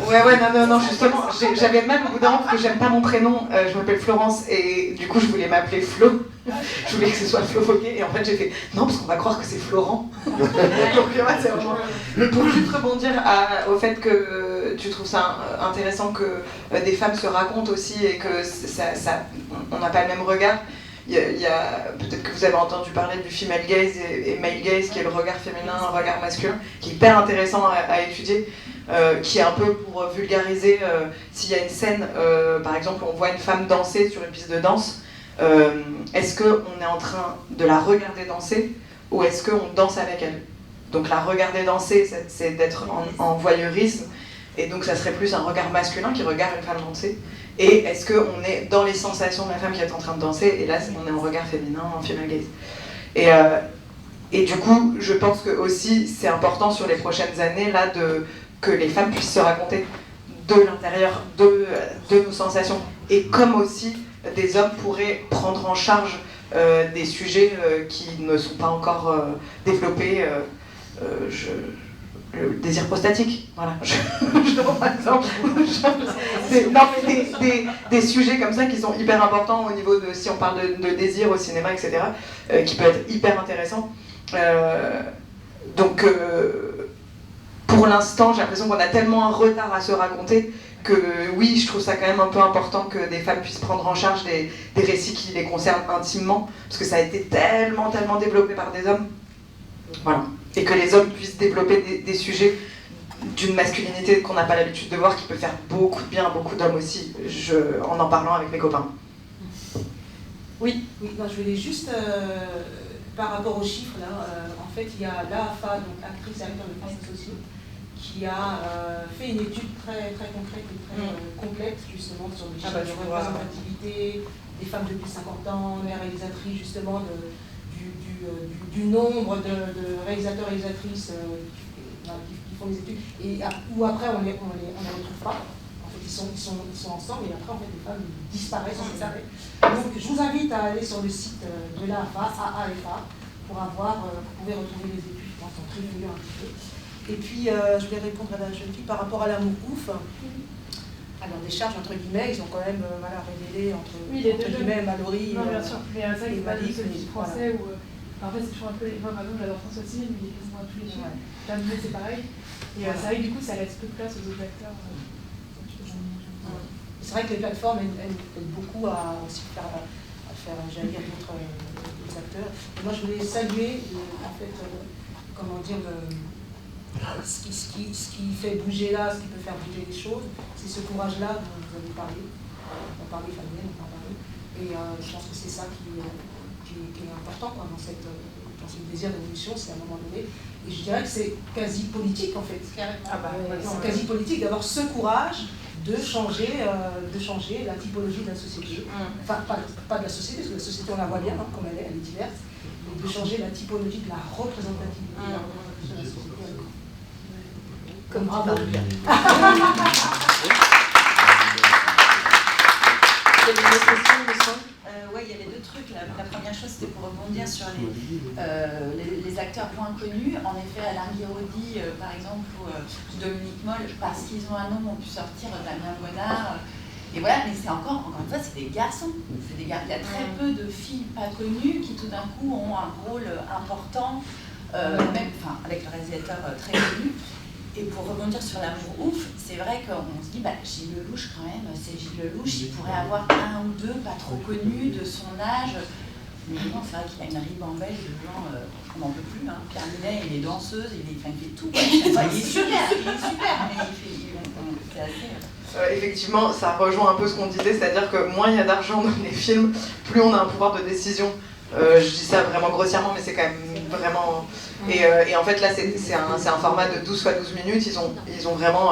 Ouais, non, justement, j'avais même au bout d'un moment que j'aime pas mon prénom, je m'appelle Florence et du coup je voulais m'appeler Flo. Je voulais que ce soit Flo Fauquet et en fait j'ai fait non parce qu'on va croire que c'est Florent. Donc ouais, c'est vraiment... Mais pour juste rebondir au fait que tu trouves ça intéressant que des femmes se racontent aussi et que on n'a pas le même regard. Il y a peut-être que vous avez entendu parler du female gaze et male gaze, qui est le regard féminin, le regard masculin, qui est hyper intéressant à étudier, qui est un peu pour vulgariser s'il y a une scène, par exemple, on voit une femme danser sur une piste de danse, est-ce qu'on est en train de la regarder danser ou est-ce qu'on danse avec elle? Donc la regarder danser, c'est d'être en voyeurisme, et donc ça serait plus un regard masculin qui regarde une femme danser. Et est-ce qu'on est dans les sensations de la femme qui est en train de danser, et là on est en regard féminin, en female gaze. Et du coup, je pense que aussi c'est important sur les prochaines années là que les femmes puissent se raconter de l'intérieur de nos sensations, et comme aussi des hommes pourraient prendre en charge des sujets qui ne sont pas encore développés. Le désir prostatique, voilà. Je donne par exemple. Des sujets comme ça qui sont hyper importants au niveau de, si on parle de désir au cinéma, etc., qui peut être hyper intéressant. Donc, pour l'instant, j'ai l'impression qu'on a tellement un retard à se raconter que oui, je trouve ça quand même un peu important que des femmes puissent prendre en charge des récits qui les concernent intimement, parce que ça a été tellement développé par des hommes. Voilà. Et que les hommes puissent développer des sujets d'une masculinité qu'on n'a pas l'habitude de voir, qui peut faire beaucoup de bien à beaucoup d'hommes aussi, en parlant avec mes copains. Oui, non, je voulais juste, par rapport aux chiffres, là, en fait, il y a l'AFA, donc actrice directeur de France sociaux, qui a fait une étude très concrète et très complète, justement, sur les chiffres de représentativité des femmes de plus de 50 ans, les réalisatrices, justement, du nombre de réalisateurs et réalisatrices qui font des études, et où après on les retrouve pas. En fait, ils sont ensemble, et après en fait les femmes disparaissent, on les arrête. Donc je vous invite à aller sur le site de l'AFA, AAFA, pour vous pouvez retrouver les études, je pense, en prévenu un petit peu. Et puis je vais répondre à la jeune fille par rapport à l'amour ouf. Alors, des charges, entre guillemets, ils ont quand même révélé entre guillemets, Mallory. Non, bien sûr, mais c'est vrai que pas Malik, celui français où. En fait, c'est toujours un peu. Moi, par exemple, j'adore François Civil, mais il est quasiment à tous les films. Terminé, c'est pareil. Et c'est vrai que du coup, ça laisse peu de place aux autres acteurs. C'est vrai que les plateformes aident beaucoup à aussi faire j'allais dire, d'autres acteurs. Et moi, je voulais saluer, en fait, comment dire, ce qui fait bouger là, ce qui peut faire bouger les choses, c'est ce courage-là dont vous avez parlé. On a parlé, Fabienne, on a parlé. Et je pense que c'est ça qui est important dans ce désir d'évolution, c'est à un moment donné. Et je dirais que c'est quasi politique, en fait. C'est quasi politique d'avoir ce courage de changer la typologie de la société. Enfin, pas de la société, parce que la société, on la voit bien, comme elle est diverse, mais de changer la typologie de la représentativité de la société. Comme bravo. Il y avait une autre question, le soin. Oui, il y avait deux trucs. La première chose, c'était pour rebondir sur les acteurs moins connus. En effet, Alain Guiraudy, par exemple, ou Dominique Moll, parce qu'ils ont un nom, ont pu sortir Damien Bonnard. Et voilà, mais c'est encore une fois, c'est des garçons. Il y a très peu de filles pas connues qui, tout d'un coup, ont un rôle important, même avec le réalisateur très connu. Et pour rebondir sur l'amour ouf, c'est vrai qu'on se dit, Gilles Lellouche quand même, c'est Gilles Lellouche, il pourrait avoir un ou deux pas trop connus de son âge. Mais non, c'est vrai qu'il a une ribambelle de gens, on n'en peut plus. Hein. Pierre Ninet, il est danseuse, il fait tout. Il est super, mais c'est assez... Effectivement, ça rejoint un peu ce qu'on disait, c'est-à-dire que moins il y a d'argent dans les films, plus on a un pouvoir de décision. Je dis ça vraiment grossièrement, mais c'est quand même vraiment... Et en fait, là, c'est un format de 12 x 12 minutes. Ils ont vraiment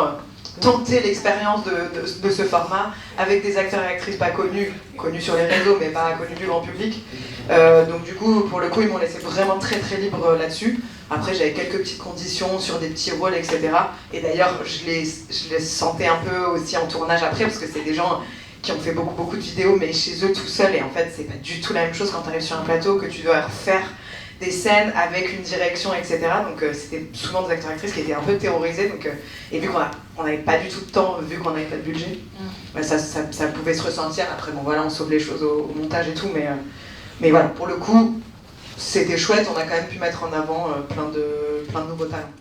tenté l'expérience de ce format avec des acteurs et actrices pas connus sur les réseaux, mais pas connus du grand public. Donc du coup, pour le coup, ils m'ont laissé vraiment très libre là-dessus. Après, j'avais quelques petites conditions sur des petits rôles, etc. Et d'ailleurs, je les sentais un peu aussi en tournage après, parce que c'est des gens qui ont fait beaucoup de vidéos, mais chez eux tout seuls. Et en fait, c'est pas du tout la même chose quand tu arrives sur un plateau, que tu dois refaire des scènes avec une direction, etc. Donc c'était souvent des acteurs-actrices qui étaient un peu terrorisés. Donc, et vu qu'on n'avait pas du tout de temps, vu qu'on n'avait pas de budget, ça pouvait se ressentir. Après, bon voilà, on sauve les choses au montage et tout, mais voilà, pour le coup, c'était chouette. On a quand même pu mettre en avant plein de nouveaux talents.